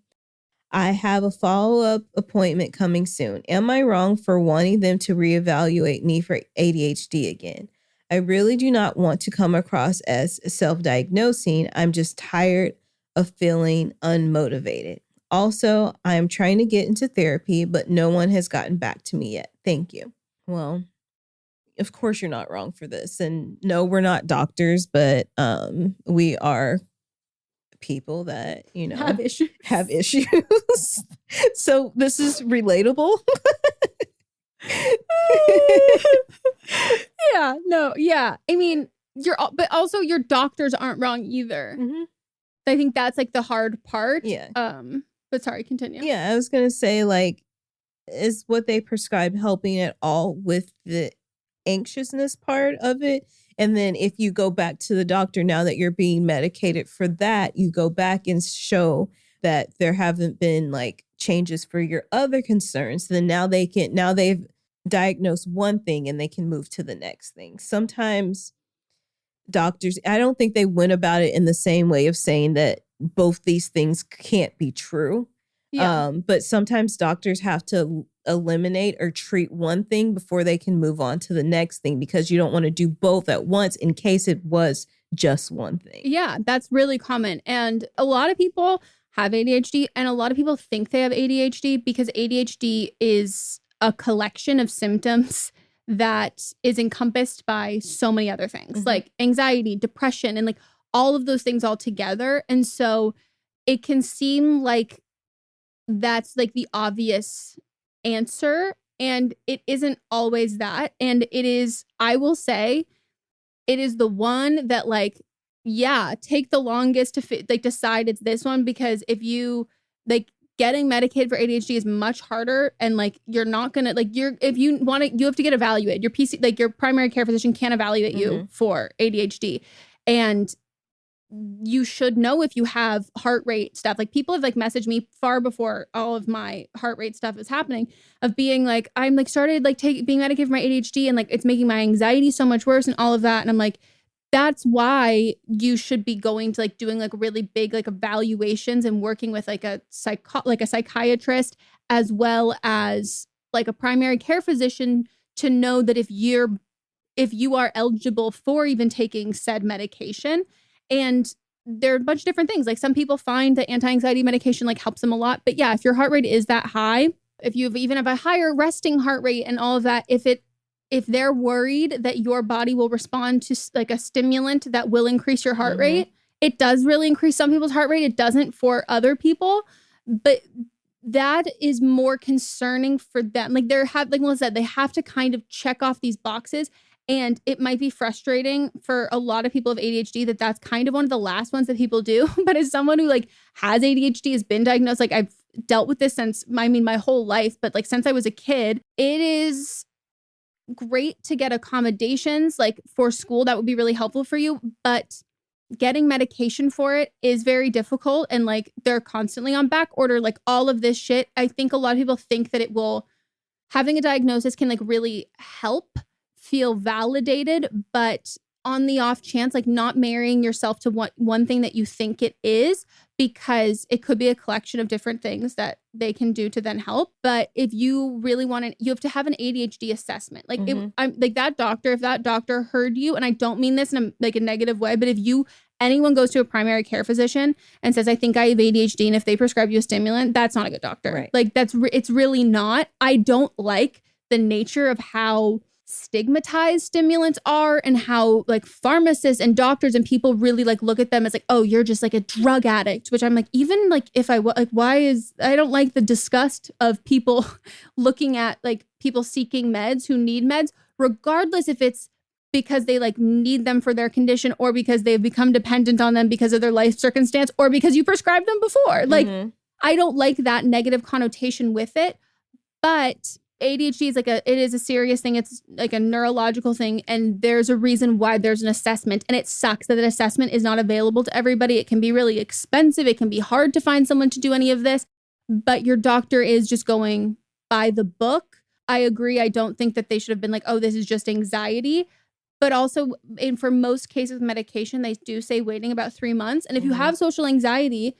I have a follow-up appointment coming soon. Am I wrong for wanting them to reevaluate me for ADHD again? I really do not want to come across as self-diagnosing. I'm just tired of feeling unmotivated. Also, I am trying to get into therapy, but no one has gotten back to me yet. Thank you. Well, of course you're not wrong for this. And no, we're not doctors, but we are people that, you know, Have issues. So this is relatable. Yeah. I mean, but also your doctors aren't wrong either. I think that's like the hard part. Yeah. But sorry, continue. Yeah, I was gonna say, like, is what they prescribe helping at all with the anxiousness part of it? And then if you go back to the doctor now that you're being medicated for that, you go back and show that there haven't been like changes for your other concerns, then now they've diagnosed one thing and they can move to the next thing. Sometimes doctors, I don't think they went about it in the same way of saying that both these things can't be true. Yeah. But sometimes doctors have to eliminate or treat one thing before they can move on to the next thing because you don't want to do both at once in case it was just one thing. Yeah, that's really common. And a lot of people have ADHD and a lot of people think they have ADHD because ADHD is a collection of symptoms that is encompassed by so many other things like anxiety, depression, and like all of those things all together. And so it can seem like that's like the obvious answer, and it isn't always that. And it is, I will say, it is the one that like, yeah, take the longest to like decide it's this one, because if you like getting medicated for ADHD is much harder, and like you're not gonna like if you want to, you have to get evaluated. Your PC, like your primary care physician, can't evaluate you for ADHD, and you should know if you have heart rate stuff. Like people have like messaged me far before all of my heart rate stuff is happening, of being like, I'm like started like being medicated for my ADHD and like it's making my anxiety so much worse and all of that. And I'm like, that's why you should be going to like doing like really big like evaluations and working with like a psychiatrist as well as like a primary care physician to know that if you are eligible for even taking said medication. And there are a bunch of different things. Like some people find that anti-anxiety medication like helps them a lot. But yeah, if your heart rate is that high, if you even have a higher resting heart rate and all of that, if they're worried that your body will respond to like a stimulant that will increase your heart rate, it does really increase some people's heart rate. It doesn't for other people, but that is more concerning for them. Like like Melissa said, they have to kind of check off these boxes. And it might be frustrating for a lot of people with ADHD that that's kind of one of the last ones that people do. But as someone who like has ADHD, has been diagnosed, like I've dealt with this since, my whole life, but like since I was a kid, it is great to get accommodations like for school. That would be really helpful for you. But getting medication for it is very difficult. And like they're constantly on back order, like all of this shit. I think a lot of people think that having a diagnosis can like really help feel validated, but on the off chance, like not marrying yourself to one thing that you think it is, because it could be a collection of different things that they can do to then help. But if you really want to, you have to have an ADHD assessment. Like I'm like that doctor, if that doctor heard you, and I don't mean this in a negative way, but if anyone goes to a primary care physician and says, I think I have ADHD, and if they prescribe you a stimulant, that's not a good doctor. Right. Like it's really not. I don't like the nature of how stigmatized stimulants are and how like pharmacists and doctors and people really like look at them as like, oh, you're just like a drug addict, which I'm like, even like if I like, I don't like the disgust of people looking at like people seeking meds who need meds, regardless if it's because they like need them for their condition or because they've become dependent on them because of their life circumstance or because you prescribed them before. Like, I don't like that negative connotation with it, but ADHD is it is a serious thing. It's like a neurological thing. And there's a reason why there's an assessment. And it sucks that an assessment is not available to everybody. It can be really expensive. It can be hard to find someone to do any of this. But your doctor is just going by the book. I agree. I don't think that they should have been like, oh, this is just anxiety. But also, for most cases with medication, they do say waiting about 3 months. And if you have social anxiety,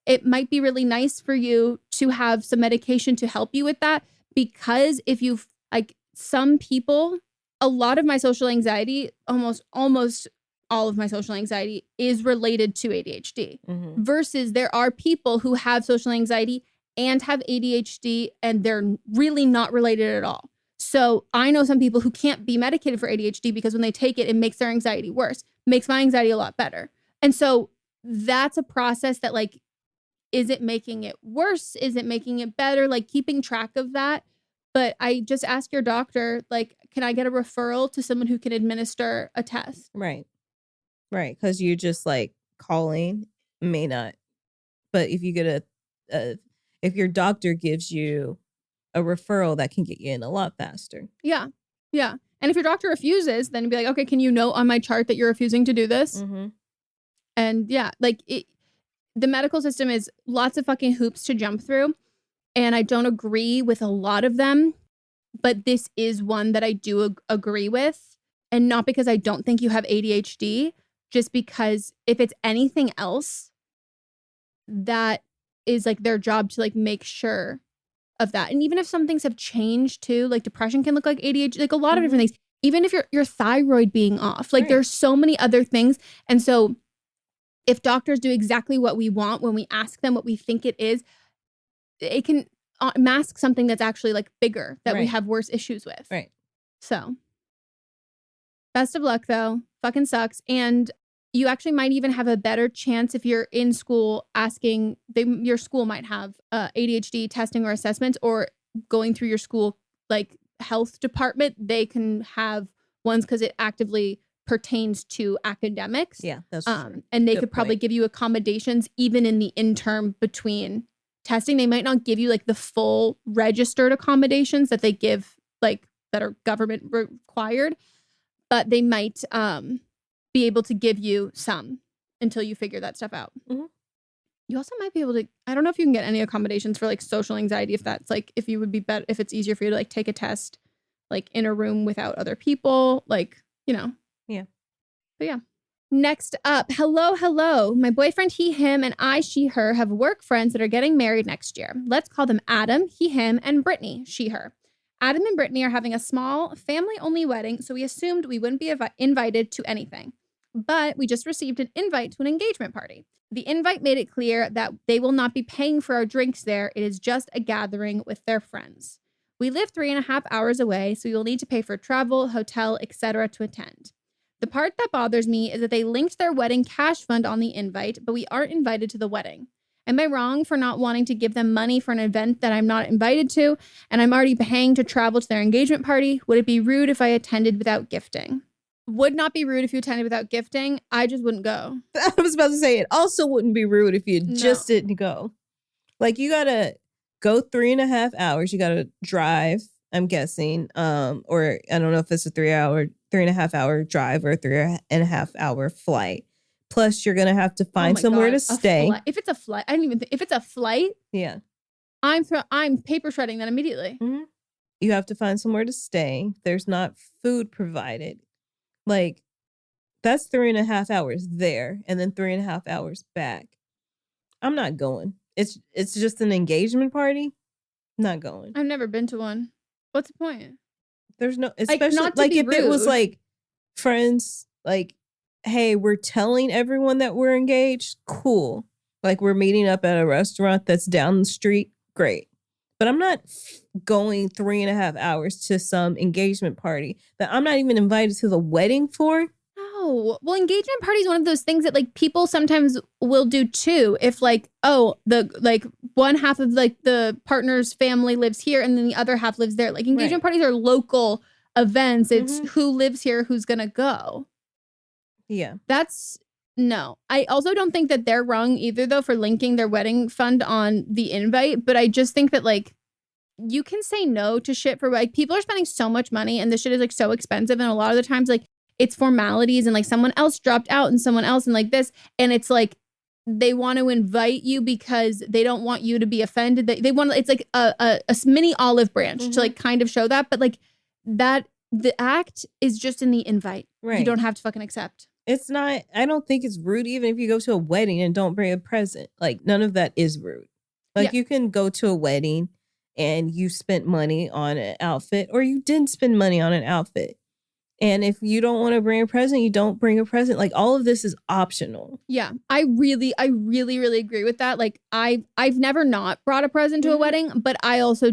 it might be really nice for you to have some medication to help you with that. Because if you've like some people, a lot of my social anxiety, almost all of my social anxiety is related to ADHD versus there are people who have social anxiety and have ADHD and they're really not related at all. So I know some people who can't be medicated for ADHD because when they take it, it makes their anxiety worse, makes my anxiety a lot better. And so that's a process that like, is it making it worse? Is it making it better? Like keeping track of that. But I just ask your doctor, like, can I get a referral to someone who can administer a test? Right. Right. Because you just like calling may not. But if you get if your doctor gives you a referral, that can get you in a lot faster. Yeah. Yeah. And if your doctor refuses, then be like, okay, can you note on my chart that you're refusing to do this? And yeah, like the medical system is lots of fucking hoops to jump through. And I don't agree with a lot of them, but this is one that I do agree with. And not because I don't think you have ADHD, just because if it's anything else, that is like their job to like make sure of that. And even if some things have changed too, like depression can look like ADHD, like a lot of different things. Even if your thyroid being off, like there's so many other things. And so if doctors do exactly what we want when we ask them what we think it is, it can mask something that's actually like bigger that we have worse issues with. Right. So best of luck though. Fucking sucks. And you actually might even have a better chance if you're in school asking, your school might have ADHD testing or assessments, or going through your school like health department, they can have ones because it actively pertains to academics. Yeah, that's true. And they could probably give you accommodations even in the interim between testing. They might not give you like the full registered accommodations that they give like that are government required, but they might be able to give you some until you figure that stuff out. You also might be able to, I don't know if you can get any accommodations for like social anxiety, if that's like, if you would be better, if it's easier for you to like take a test like in a room without other people, like, you know. Yeah. But yeah. Next up, hello. My boyfriend, he, him, and I, she, her, have work friends that are getting married next year. Let's call them Adam, he, him, and Brittany, she, her. Adam and Brittany are having a small family-only wedding, so we assumed we wouldn't be invited to anything. but we just received an invite to an engagement party. The invite made it clear that they will not be paying for our drinks there. It is just a gathering with their friends. We live 3.5 hours away, so we will need to pay for travel, hotel, etc. to attend. The part that bothers me is that they linked their wedding cash fund on the invite, but we aren't invited to the wedding. Am I wrong for not wanting to give them money for an event that I'm not invited to, and I'm already paying to travel to their engagement party? Would it be rude if I attended without gifting? Would not be rude if you attended without gifting. I just wouldn't go. I was about to say, it also wouldn't be rude if you just didn't go. Like, you gotta go 3.5 hours. You gotta drive, I'm guessing. Or I don't know if it's a 3.5 hour drive or a 3.5 hour flight. Plus, you're gonna have to find somewhere to stay. If it's a flight, I don't even think, if it's a flight, yeah, I'm paper shredding that immediately. Mm-hmm. You have to find somewhere to stay. There's not food provided. Like, that's 3.5 hours there and then 3.5 hours back. I'm not going. It's just an engagement party. Not going. I've never been to one. What's the point? There's no, especially like if rude. It was like friends, like, hey, we're telling everyone that we're engaged. Cool. Like, we're meeting up at a restaurant that's down the street. Great. But I'm not going 3.5 hours to some engagement party that I'm not even invited to the wedding for. No. Well, engagement party is one of those things that like people sometimes will do too. If like, oh, the like one half of like the partner's family lives here and then the other half lives there. Like engagement parties are local events. It's who lives here, who's going to go. Yeah. No. I also don't think that they're wrong either, though, for linking their wedding fund on the invite. But I just think that, like, you can say no to shit for, like, people are spending so much money and this shit is, like, so expensive. And a lot of the times, like, it's formalities and, like, someone else dropped out and someone else and, like, this. And it's, like, they want to invite you because they don't want you to be offended. They want, it's, like, a mini olive branch to, like, kind of show that. But, like, that, the act is just in the invite. Right. You don't have to fucking accept. It's not, I don't think it's rude even if you go to a wedding and don't bring a present. Like, none of that is rude. Like, you can go to a wedding and you spent money on an outfit or you didn't spend money on an outfit. And if you don't want to bring a present, you don't bring a present. Like, all of this is optional. Yeah, I really agree with that. Like, I've never not brought a present to a wedding, but I also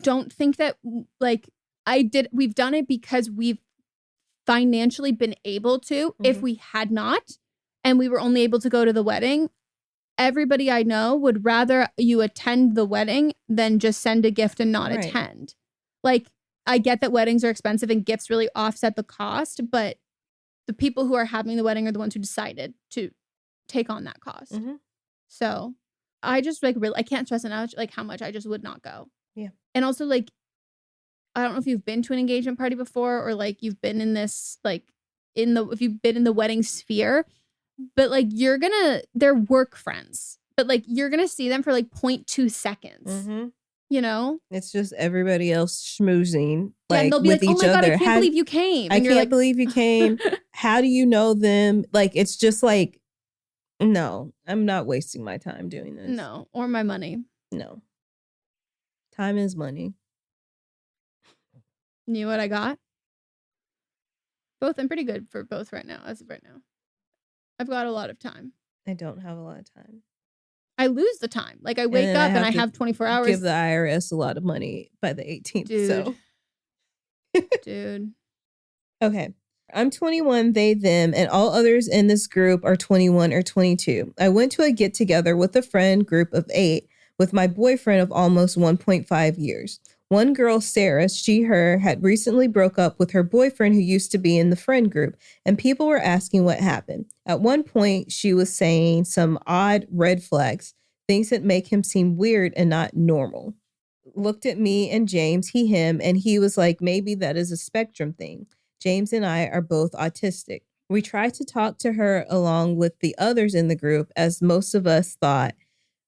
don't think that, like, we've done it because we've financially been able to. If we had not and we were only able to go to the wedding, everybody I know would rather you attend the wedding than just send a gift and not attend. Like, I get that weddings are expensive and gifts really offset the cost, but the people who are having the wedding are the ones who decided to take on that cost. So I just like really, I can't stress enough like how much I just would not go. Yeah. And also like, I don't know if you've been to an engagement party before or like you've been in this, like if you've been in the wedding sphere, but like they're work friends, but like you're going to see them for like 0.2 seconds, you know? It's just everybody else schmoozing like and they'll be with like, each oh my God, other. I can't believe you came. I can't believe you came. How do you know them? Like, it's just like, no, I'm not wasting my time doing this. No, or my money. No. Time is money. You know what I got? Both. I'm pretty good for both right now, as of right now. I've got a lot of time. I don't have a lot of time. I lose the time. Like I wake up and I have 24 hours. Give the IRS a lot of money by the 18th. Dude. So. Dude. Okay. I'm 21, they, them, and all others in this group are 21 or 22. I went to a get together with a friend group of 8 with my boyfriend of almost 1.5 years. One girl, Sarah, she, her, had recently broke up with her boyfriend who used to be in the friend group, and people were asking what happened. At one point, she was saying some odd red flags, things that make him seem weird and not normal. Looked at me and James, he, him, and he was like, maybe that is a spectrum thing. James and I are both autistic. We tried to talk to her along with the others in the group, as most of us thought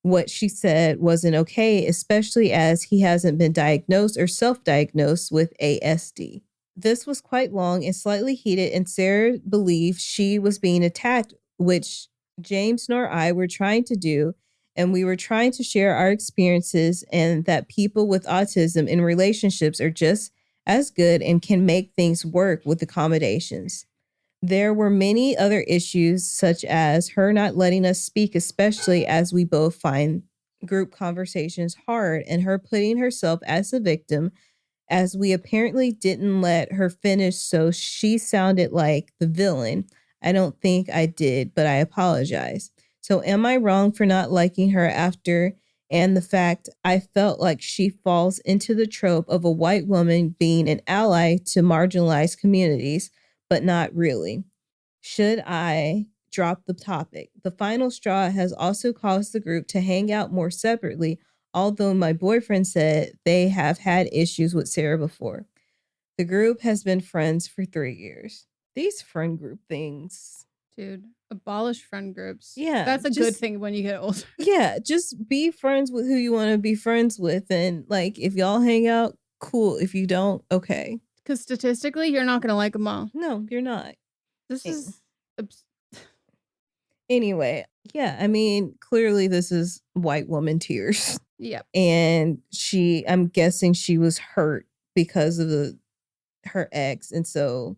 what she said wasn't okay, especially as he hasn't been diagnosed or self-diagnosed with ASD. This was quite long and slightly heated, and Sarah believed she was being attacked, which James nor I were trying to do, and we were trying to share our experiences and that people with autism in relationships are just as good and can make things work with accommodations. There were many other issues, such as her not letting us speak, especially as we both find group conversations hard, and her putting herself as a victim, as we apparently didn't let her finish, so she sounded like the villain. I don't think I did, but I apologize. So am I wrong for not liking her after, and the fact I felt like she falls into the trope of a white woman being an ally to marginalized communities, but not really? Should I drop the topic? The final straw has also caused the group to hang out more separately, although my boyfriend said they have had issues with Sarah before. The group has been friends for 3 years. These friend group things. Dude, abolish friend groups. Yeah. That's a good thing when you get older. Yeah, just be friends with who you want to be friends with. And like, if y'all hang out, cool. If you don't, okay. Because statistically, you're not going to like them all. No, you're not. This is... Anyway, yeah, I mean, clearly this is white woman tears. Yep. And I'm guessing she was hurt because of her ex. And so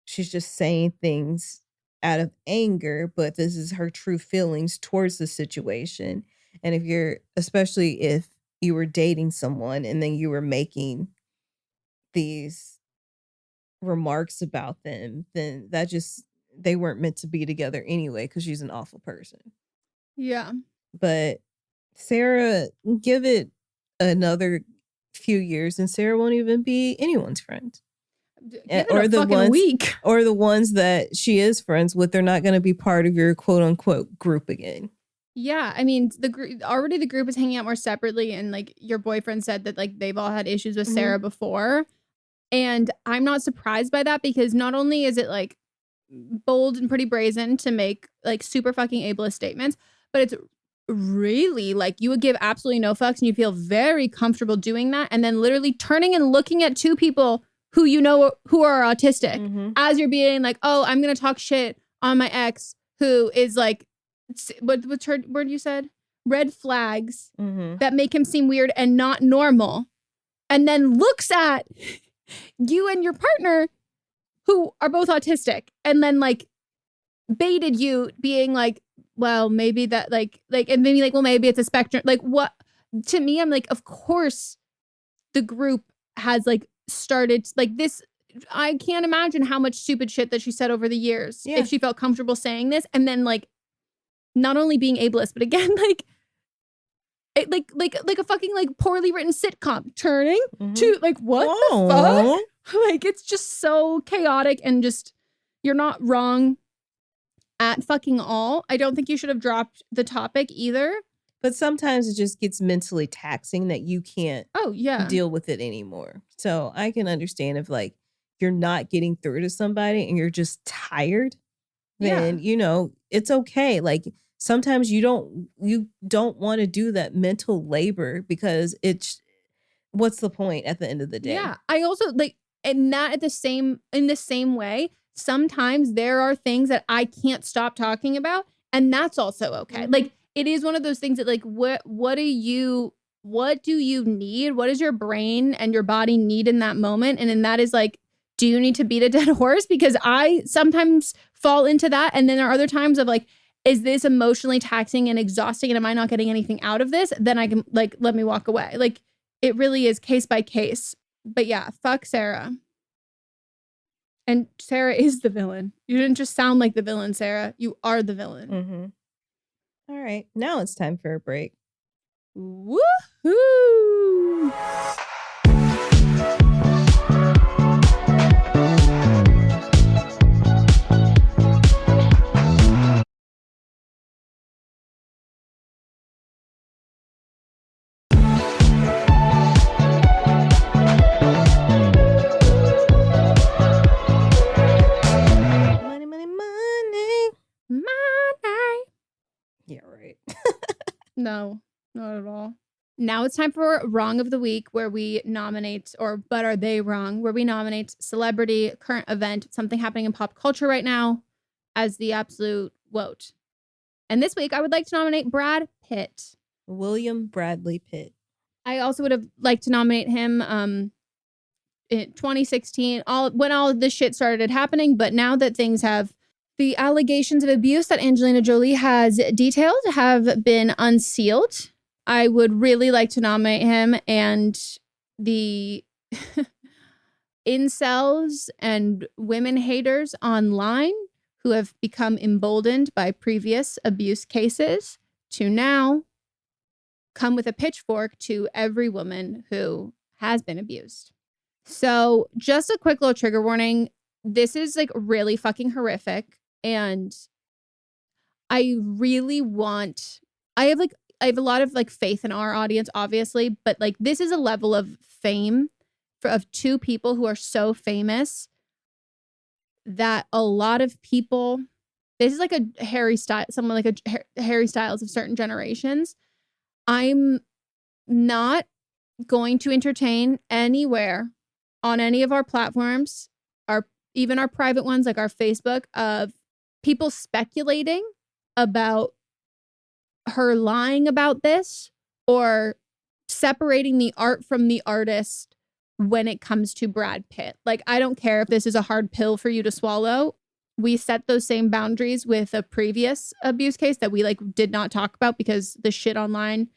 she's just saying things out of anger, but this is her true feelings towards the situation. And especially if you were dating someone and then you were making these remarks about them, then they weren't meant to be together anyway, because she's an awful person. Yeah. But Sarah, give it another few years and Sarah won't even be anyone's friend. Or the ones that she is friends with, they're not going to be part of your quote unquote group again. Yeah, I mean, the group is hanging out more separately, and like your boyfriend said that like they've all had issues with Sarah before, and I'm not surprised by that, because not only is it like bold and pretty brazen to make like super fucking ableist statements, but it's really like you would give absolutely no fucks and you feel very comfortable doing that, and then literally turning and looking at two people who you know who are autistic as you're being like, oh, I'm gonna talk shit on my ex who is like, what's her word you said? Red flags that make him seem weird and not normal, and then looks at you and your partner who are both autistic, and then like baited you being like, well, maybe that like, and maybe like, well, maybe it's a spectrum. Like what, to me, I'm like, of course the group has like started like this. I can't imagine how much stupid shit that she said over the years if she felt comfortable saying this, and then like not only being ableist, but again, like it, like a fucking like poorly written sitcom turning to like what the fuck? Like it's just so chaotic, and just you're not wrong at fucking all. I don't think you should have dropped the topic either. But sometimes it just gets mentally taxing that you can't deal with it anymore. So I can understand if like you're not getting through to somebody and you're just tired, then you know, it's okay. Like sometimes you don't want to do that mental labor, because it's what's the point at the end of the day? Yeah. I also like, and that in the same way, sometimes there are things that I can't stop talking about, and that's also okay. Like it is one of those things that like, what do you need? What does your brain and your body need in that moment? And then that is like, do you need to beat a dead horse? Because I sometimes fall into that. And then there are other times of like, is this emotionally taxing and exhausting, and am I not getting anything out of this? Then I can like, let me walk away. Like it really is case by case. But yeah, fuck Sarah. And Sarah is the villain. You didn't just sound like the villain, Sarah. You are the villain. All right, now it's time for a break. Woohoo! Yeah, right. No, not at all. Now it's time for Wrong of the Week, where we nominate, or But Are They Wrong? Where we nominate celebrity, current event, something happening in pop culture right now as the absolute vote. And this week I would like to nominate Brad Pitt. William Bradley Pitt. I also would have liked to nominate him in 2016, when all of this shit started happening. But now that things have, the allegations of abuse that Angelina Jolie has detailed have been unsealed. I would really like to nominate him and the incels and women haters online who have become emboldened by previous abuse cases to now come with a pitchfork to every woman who has been abused. So just a quick little trigger warning. This is like really fucking horrific. And I really I have a lot of like faith in our audience, obviously, but like this is a level of fame of two people who are so famous that a lot of people, this is like a Harry Styles, someone like a Harry Styles of certain generations. I'm not going to entertain anywhere on any of our platforms, even our private ones like our Facebook, of people speculating about her lying about this or separating the art from the artist when it comes to Brad Pitt. Like, I don't care if this is a hard pill for you to swallow. We set those same boundaries with a previous abuse case that we like did not talk about because the shit online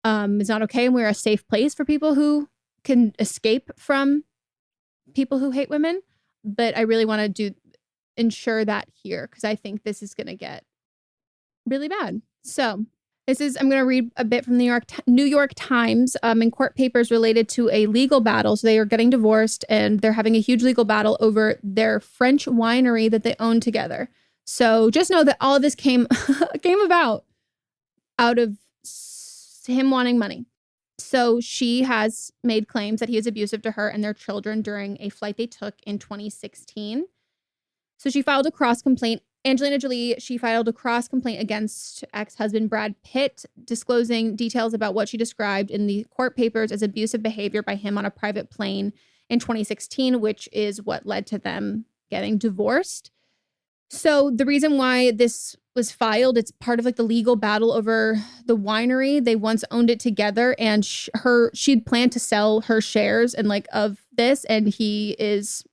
is not okay. And we're a safe place for people who can escape from people who hate women. But I really want to ensure that here because I think this is going to get really bad. So I'm going to read a bit from the New York Times in court papers related to a legal battle. So they are getting divorced and they're having a huge legal battle over their French winery that they own together. So just know that all of this came about out of him wanting money. So she has made claims that he is abusive to her and their children during a flight they took in 2016. So she filed a cross complaint. Angelina Jolie, she filed a cross complaint against ex-husband Brad Pitt, disclosing details about what she described in the court papers as abusive behavior by him on a private plane in 2016, which is what led to them getting divorced. So the reason why this was filed, it's part of like the legal battle over the winery. They once owned it together and she'd planned to sell her shares and like of this, and he is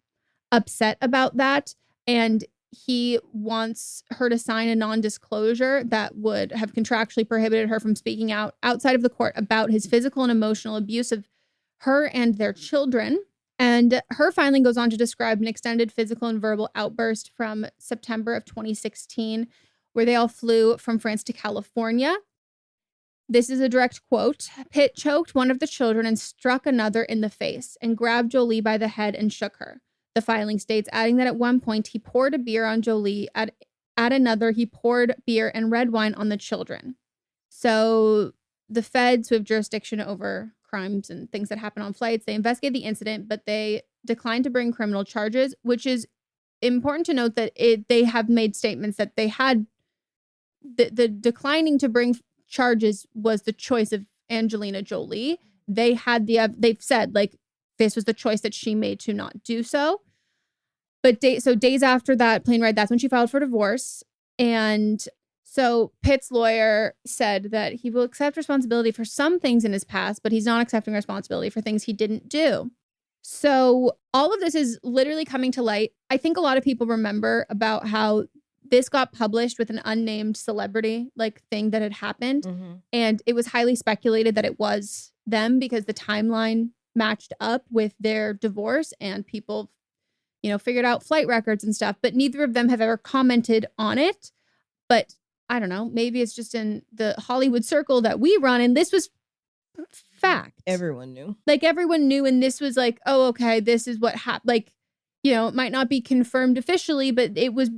upset about that. And he wants her to sign a non-disclosure that would have contractually prohibited her from speaking out outside of the court about his physical and emotional abuse of her and their children. And her filing goes on to describe an extended physical and verbal outburst from September of 2016, where they all flew from France to California. This is a direct quote. Pitt choked one of the children and struck another in the face and grabbed Jolie by the head and shook her. The filing states, adding that at one point he poured a beer on Jolie. At another, he poured beer and red wine on the children. So the feds who have jurisdiction over crimes and things that happen on flights, they investigate the incident, but they declined to bring criminal charges, which is important to note that they have made statements that they had the declining to bring charges was the choice of Angelina Jolie. They've said like this was the choice that she made to not do so. But days after that plane ride, that's when she filed for divorce. And so Pitt's lawyer said that he will accept responsibility for some things in his past, but he's not accepting responsibility for things he didn't do. So all of this is literally coming to light. I think a lot of people remember about how this got published with an unnamed celebrity like thing that had happened. Mm-hmm. And it was highly speculated that it was them because the timeline matched up with their divorce and people, figured out flight records and stuff, but neither of them have ever commented on it. But I don't know, maybe it's just in the Hollywood circle that we run. And this was fact. Everyone knew. Like everyone knew. And this was like, oh, okay, this is what happened. Like, it might not be confirmed officially, but it was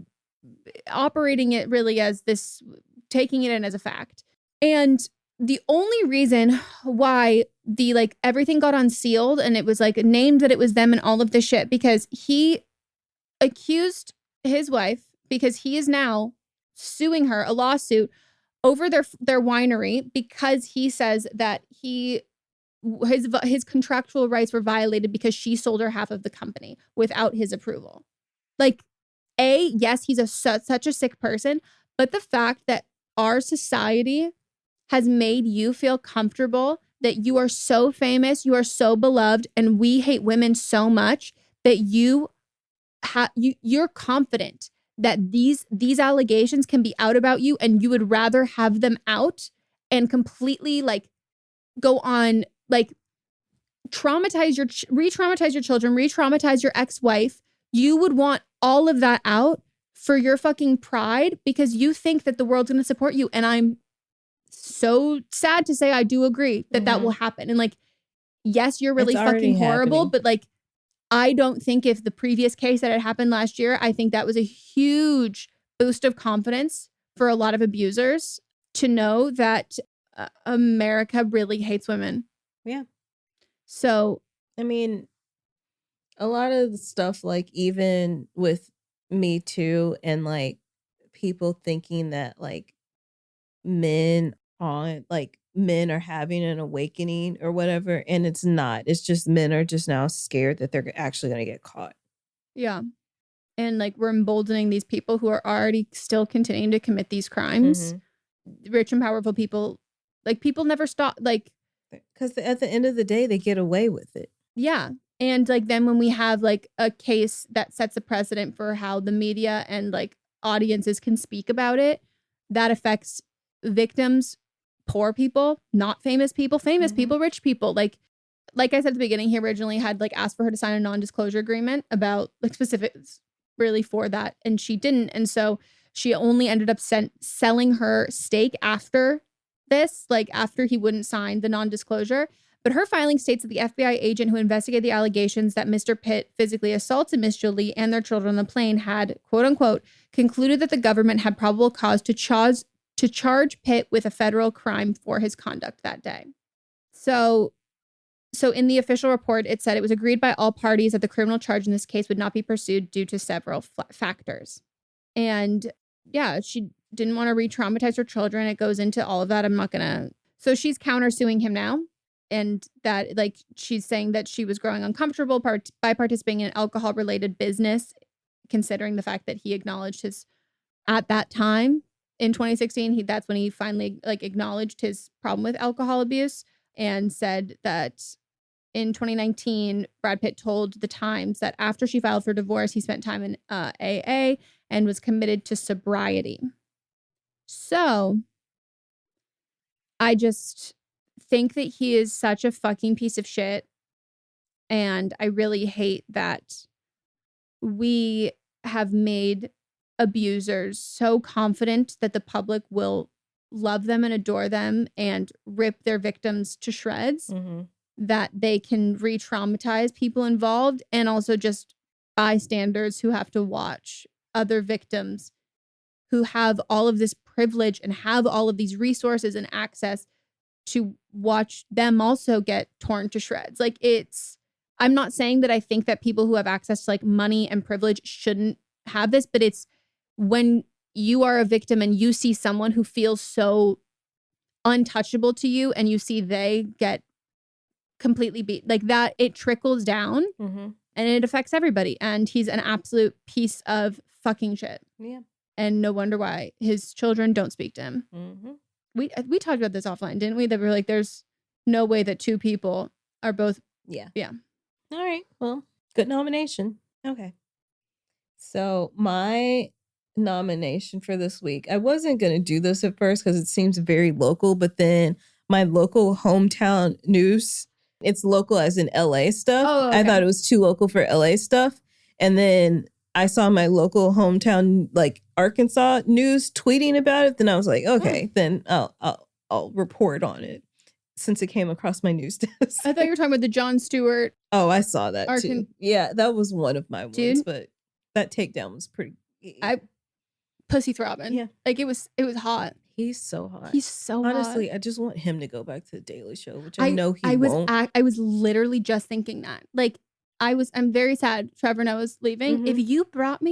operating it really as this, taking it in as a fact. And the only reason why everything got unsealed and it was like named that it was them and all of this shit, because he accused his wife, because he is now suing her, a lawsuit over their winery, because he says that his contractual rights were violated because she sold her half of the company without his approval. Like, yes, he's such a sick person, but the fact that our society has made you feel comfortable that you are so famous, you are so beloved, and we hate women so much that you're confident that these allegations can be out about you, and you would rather have them out and completely like go on like re-traumatize your children, re-traumatize your ex-wife. You would want all of that out for your fucking pride because you think that the world's going to support you. And I'm so sad to say I do agree that that will happen. And like, yes, you're really fucking horrible, but like, I don't think if the previous case that had happened last year, I think that was a huge boost of confidence for a lot of abusers to know that America really hates women. Yeah. So, I mean, a lot of the stuff, like even with Me Too and like people thinking that like men are having an awakening or whatever, and it's not. It's just men are just now scared that they're actually going to get caught. Yeah. And like we're emboldening these people who are already still continuing to commit these crimes. Rich and powerful people, like people never stop, like, because at the end of the day, they get away with it. Yeah. And like then when we have like a case that sets a precedent for how the media and like audiences can speak about it, that affects victims, poor people, not famous people, people, rich people. Like I said at the beginning, he originally had like asked for her to sign a non-disclosure agreement about like specifics really for that. And she didn't. And so she only ended up selling her stake after this, like after he wouldn't sign the non-disclosure. But her filing states that the FBI agent who investigated the allegations that Mr. Pitt physically assaulted Miss Jolie and their children on the plane had, quote unquote, concluded that the government had probable cause to charge Pitt with a federal crime for his conduct that day. So in the official report, it said it was agreed by all parties that the criminal charge in this case would not be pursued due to several factors. And yeah, she didn't want to re-traumatize her children. It goes into all of that. I'm not gonna. So she's countersuing him now. And that like she's saying that she was growing uncomfortable by participating in an alcohol-related business, considering the fact that he acknowledged his, at that time in 2016, that's when he finally like acknowledged his problem with alcohol abuse and said that in 2019, Brad Pitt told The Times that after she filed for divorce, he spent time in AA and was committed to sobriety. So I just think that he is such a fucking piece of shit. And I really hate that we have made abusers so confident that the public will love them and adore them and rip their victims to shreds, that they can re-traumatize people involved and also just bystanders who have to watch other victims who have all of this privilege and have all of these resources and access to watch them also get torn to shreds. Like I'm not saying that I think that people who have access to like money and privilege shouldn't have this, but it's when you are a victim and you see someone who feels so untouchable to you and you see they get completely beat like that, it trickles down and it affects everybody. And he's an absolute piece of fucking shit. Yeah. And no wonder why his children don't speak to him. We talked about this offline, didn't we? That we're like, there's no way that two people are both. Yeah. Yeah. All right. Well, good nomination. Okay. So my nomination for this week, I wasn't going to do this at first because it seems very local, but then my local hometown news, it's local as in LA stuff. Oh, okay. I thought it was too local for LA stuff. And then I saw my local hometown, like Arkansas news tweeting about it. Then I was like, okay, then I'll report on it since it came across my news desk. I thought you were talking about the Jon Stewart. Oh, I saw that too. Yeah, that was one of my ones, but that takedown was pretty. Pussy throbbing. Yeah, like it was hot. He's so hot. He's so honestly, hot. I just want him to go back to the Daily Show, which I know he won't. I was literally just thinking that. Like I'm very sad Trevor Noah's leaving. If you brought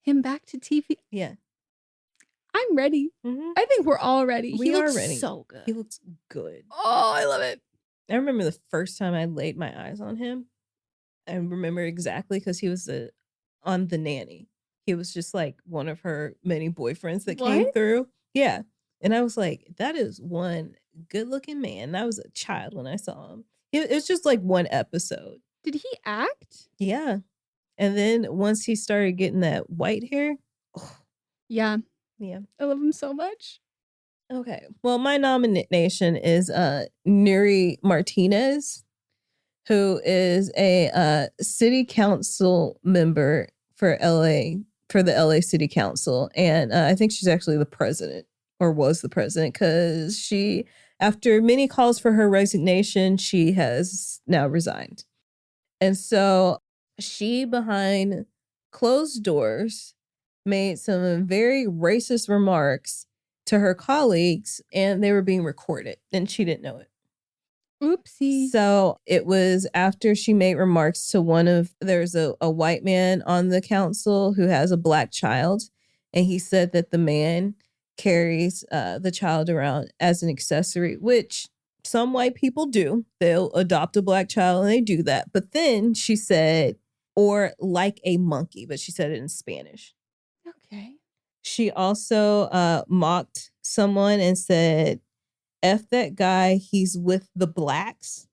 him back to TV, yeah, I'm ready. I think we're all ready. We he are looks ready. So good. He looks good. Oh, I love it. I remember the first time I laid my eyes on him. I remember exactly because he was on The Nanny. He was just like one of her many boyfriends that came through. Yeah. And I was like, that is one good looking man. And I was a child when I saw him. It was just like one episode. Did he act? Yeah. And then once he started getting that white hair. Oh, Yeah. yeah. I love him so much. Okay. Well, my nomination is Nury Martinez, who is a city council member for LA, for the LA City Council. And I think she's actually the president, or was the president, because she, after many calls for her resignation, she has now resigned. And so she, behind closed doors, made some very racist remarks to her colleagues, and they were being recorded, and she didn't know it. Oopsie. So it was after she made remarks to there's a white man on the council who has a black child, and he said that the man carries the child around as an accessory, which some white people do. They'll adopt a black child and they do that. But then she said, or like a monkey, but she said it in Spanish. Okay. She also mocked someone and said, F that guy, he's with the blacks.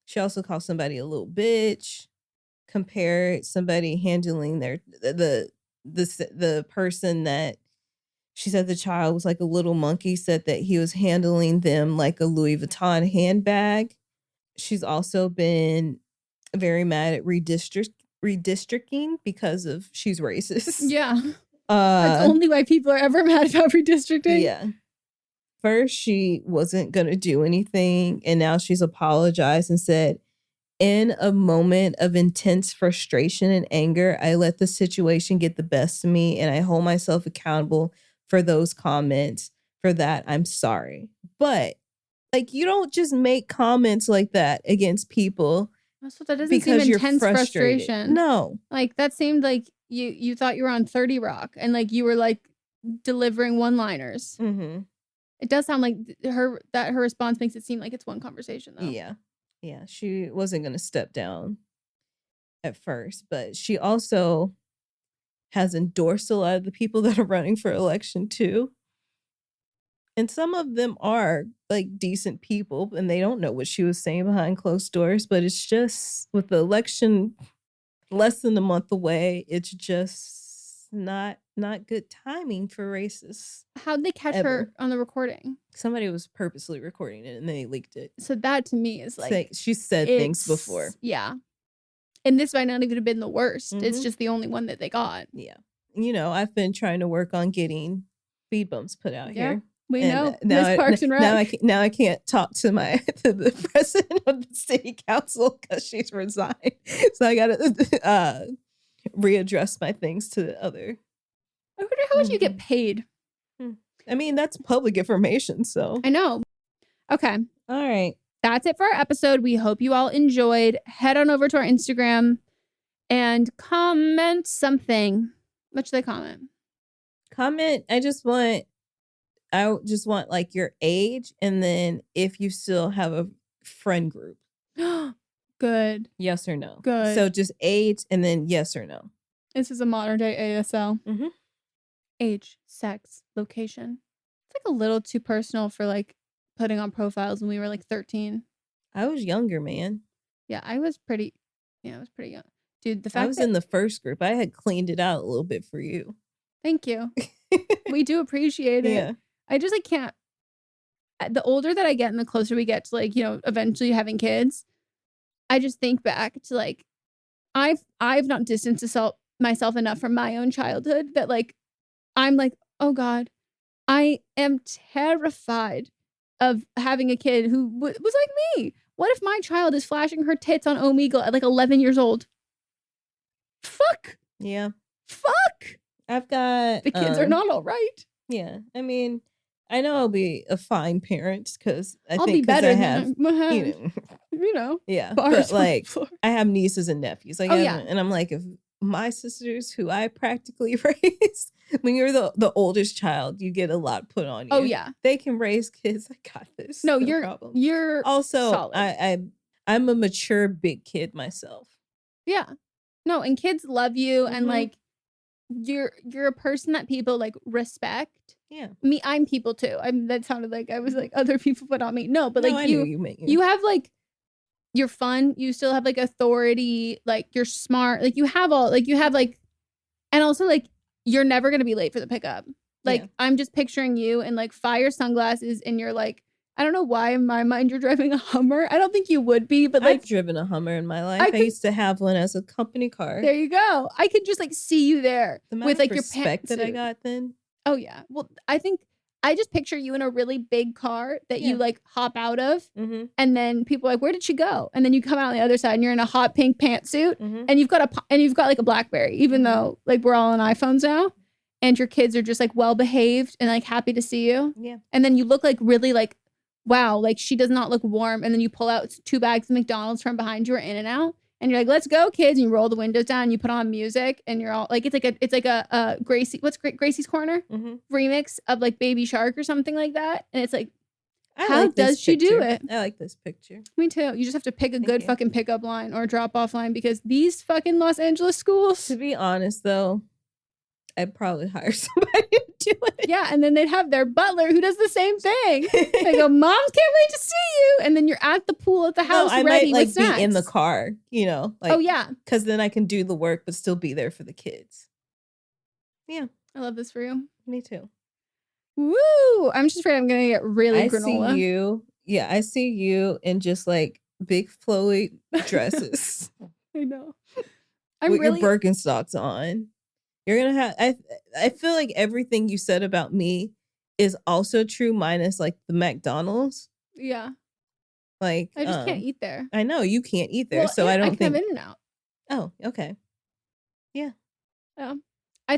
She also called somebody a little bitch, compared somebody handling the person that she said the child was like a little monkey, said that he was handling them like a Louis Vuitton handbag. She's also been very mad at redistricting because of she's racist. Yeah. That's only why people are ever mad about redistricting. Yeah. First, she wasn't going to do anything, and now she's apologized and said, in a moment of intense frustration and anger, I let the situation get the best of me, and I hold myself accountable for those comments. For that, I'm sorry. But, like, you don't just make comments like that against people. So that doesn't seem intense frustration. No. Like, that seemed like you thought you were on 30 Rock, and, like, you were, like, delivering one-liners. Mm-hmm. It does sound like her response makes it seem like it's one conversation, though. Yeah. Yeah. She wasn't going to step down at first, but she also has endorsed a lot of the people that are running for election, too. And some of them are like decent people, and they don't know what she was saying behind closed doors. But it's just with the election less than a month away, it's just not good timing for racists. How'd they catch her on the recording? Somebody was purposely recording it and they leaked it. So that to me is like she said things before. Yeah. And this might not even have been the worst. Mm-hmm. It's just the only one that they got. Yeah. You know, I've been trying to work on getting speed bumps put out here. We know. Miss Parks and Rec. Now I can't talk to the president of the city council because she's resigned. So I gotta readdress my things to the other. I wonder how much you get paid. I mean, that's public information, so. I know. Okay. All right. That's it for our episode. We hope you all enjoyed. Head on over to our Instagram and comment something. What should they comment? Comment. I just want like your age, and then if you still have a friend group. Good. Yes or no. Good. So just age and then yes or no. This is a modern day ASL. Mm-hmm. Age, sex, location. It's like a little too personal for like putting on profiles when we were like 13. I was younger, man. Yeah, I was pretty young. Dude, the fact I was in the first group. I had cleaned it out a little bit for you. Thank you. We do appreciate it. Yeah. I just like can't. The older that I get and the closer we get to like, you know, eventually having kids, I just think back to like, I've not distanced myself enough from my own childhood that like, I'm like, oh God, I am terrified of having a kid who was like me. What if my child is flashing her tits on Omegle at like 11 years old? Fuck. Yeah. Fuck. I've got... The kids are not all right. Yeah. I mean, I know I'll be a fine parent because I'll be better than you know. Yeah. Bars but like, I have nieces and nephews. Like, and I'm like, if my sisters who I practically raised, when you're the oldest child, you get a lot put on you. Oh yeah. They can raise kids. I got this. No, problem. You're also solid. I'm a mature big kid myself. Yeah. No, and kids love you, Mm-hmm. and like you're a person that people like respect Yeah. Me, I'm people too. That sounded like I was like other people, but not me. No, but No, like I knew you meant you. You have like, you're fun. You still have like authority. Like you're smart. Like you have and also like you're never gonna be late for the pickup. Like I'm just picturing you in like fire sunglasses, and you're like, I don't know why in my mind you're driving a Hummer. I don't think you would be, but like I've driven a Hummer in my life. I used to have one as a company car. There you go. I could just like see you there with like your respect that I got then. Oh yeah. Well, I think I just picture you in a really big car that you like hop out of, and then people are like, "Where did she go?" And then you come out on the other side, and you're in a hot pink pantsuit, and you've got like a BlackBerry, even though like we're all on iPhones now, and your kids are just like well behaved and like happy to see you. Yeah. And then you look like really like, wow, like she does not look warm, and then you pull out 2 bags of McDonald's from behind you or In-N-Out. And you're like, let's go, kids. And you roll the windows down, and you put on music, and you're all like, it's like a Gracie, Gracie's Corner remix of like Baby Shark or something like that. And it's like, how does she do it? I like this picture. Me too. You just have to pick a good fucking pickup line or drop off line, because these fucking Los Angeles schools. To be honest though, I'd probably hire somebody to do it. Yeah, and then they'd have their butler who does the same thing. They go, "Moms can't wait to see you," and then you're at the pool at the house I ready might with snacks. be in the car, you know. Like, oh yeah, because then I can do the work but still be there for the kids. Yeah, I love this for you. Me too. Woo! I'm just afraid I'm gonna get really granola. See you. Yeah, I see you in just like big flowy dresses. I know. With your Birkenstocks on. You're gonna have. I feel like everything you said about me is also true, minus like the McDonald's. Yeah. Like I just can't eat there. I know you can't eat there, well, so I don't can think. have In-N-Out. Oh, okay. Yeah. Yeah. I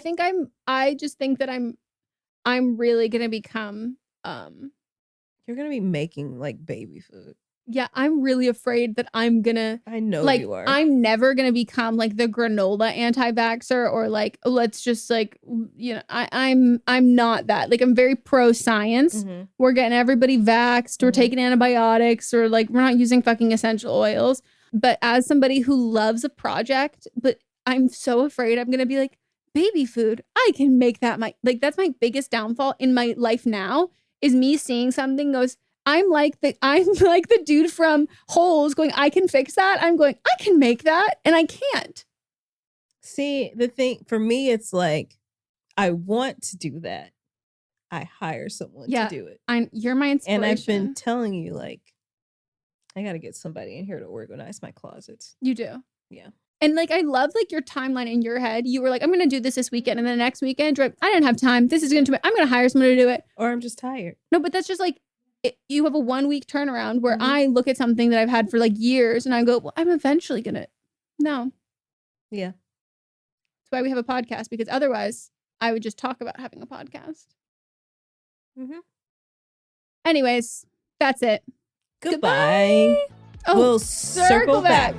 just think that I'm really gonna become. You're gonna be making like baby food. Yeah, I'm really afraid that I'm gonna. I know like, you are. I'm never gonna become like the granola anti-vaxxer, or like let's just like, you know, I'm not that. Like I'm very pro science. We're getting everybody vaxxed. We're taking antibiotics, or like we're not using fucking essential oils. But as somebody who loves a project, but I'm so afraid I'm gonna be like, baby food, I can make that. That's my biggest downfall in my life now, is me seeing something goes. I'm like the dude from Holes going, I can fix that. I'm going, I can make that, and I can't. See, the thing for me, it's like, I want to do that. I hire someone to do it. You're my inspiration. And I've been telling you, like, I got to get somebody in here to organize my closets. You do. Yeah. And like, I love like your timeline in your head. You were like, I'm going to do this weekend. And then the next weekend, you're like, I didn't have time. This is going to be, I'm going to hire someone to do it. Or I'm just tired. No, but that's just like, you have a 1 week turnaround where I look at something that I've had for like years and I go, well, I'm eventually going to. No. Yeah. That's why we have a podcast, because otherwise I would just talk about having a podcast. Anyways, that's it. Goodbye. Oh, we'll circle back.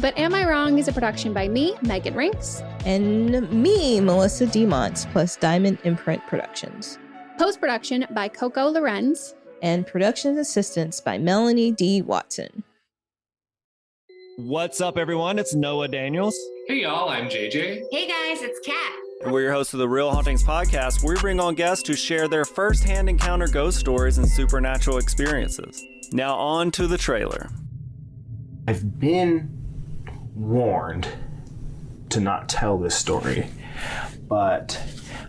But Am I Wrong is a production by me, Megan Rinks. And me, Melissa DeMonts, plus Diamond Imprint Productions. Post-production by Coco Lorenz. And production assistance by Melanie D. Watson. What's up, everyone? It's Noah Daniels. Hey, y'all. I'm JJ. Hey, guys. It's Kat. And we're your hosts of the Real Hauntings podcast, where we bring on guests to share their first-hand encounter ghost stories and supernatural experiences. Now on to the trailer. I've been warned to not tell this story, but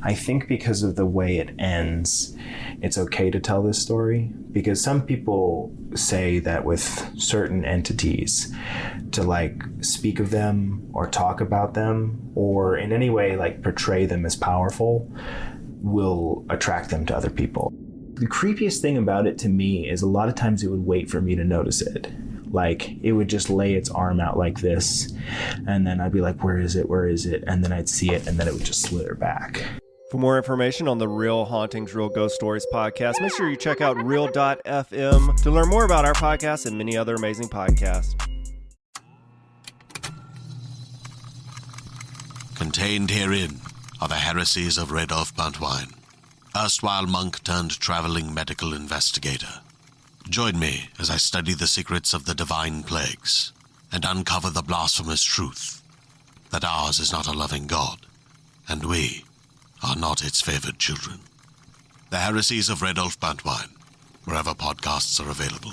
I think because of the way it ends, it's okay to tell this story, because some people say that with certain entities, to like speak of them or talk about them or in any way like portray them as powerful will attract them to other people. The creepiest thing about it to me is a lot of times it would wait for me to notice it. Like it would just lay its arm out like this, and then I'd be like, where is it? Where is it? And then I'd see it, and then it would just slither back. For more information on the Real Hauntings, Real Ghost Stories podcast, make sure you check out real.fm to learn more about our podcast and many other amazing podcasts. Contained herein are the heresies of Radolf Buntwine, erstwhile monk turned traveling medical investigator. Join me as I study the secrets of the divine plagues and uncover the blasphemous truth that ours is not a loving God, and we are not its favored children. The Heresies of Redolf Buntwine, wherever podcasts are available.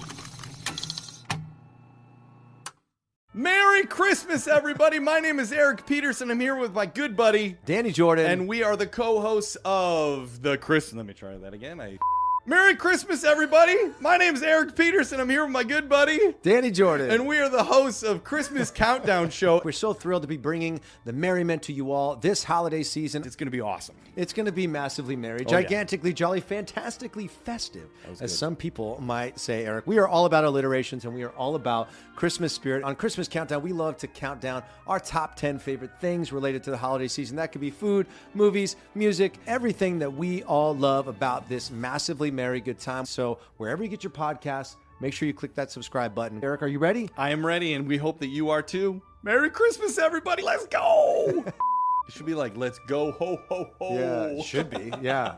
Merry Christmas, everybody. My name is Eric Peterson. I'm here with my good buddy, Danny Jordan. and we are the co-hosts of the Christmas. Let me try that again. Merry Christmas, everybody. My name is Eric Peterson. I'm here with my good buddy, Danny Jordan. and we are the hosts of Christmas Countdown Show. We're so thrilled to be bringing the merriment to you all this holiday season. It's going to be awesome. It's going to be massively merry, Oh, yeah. gigantically jolly, fantastically festive, was as good. some people might say, Eric. We are all about alliterations, and we are all about Christmas spirit. On Christmas Countdown, we love to count down our top 10 favorite things related to the holiday season. That could be food, movies, music, everything that we all love about this massively merry good time. So wherever you get your podcasts, make sure you click that subscribe button. Eric, are you ready? I am ready, and we hope that you are too. Merry Christmas, everybody. Let's go. It should be like, let's go, ho, ho, ho. Yeah, it should be. Yeah.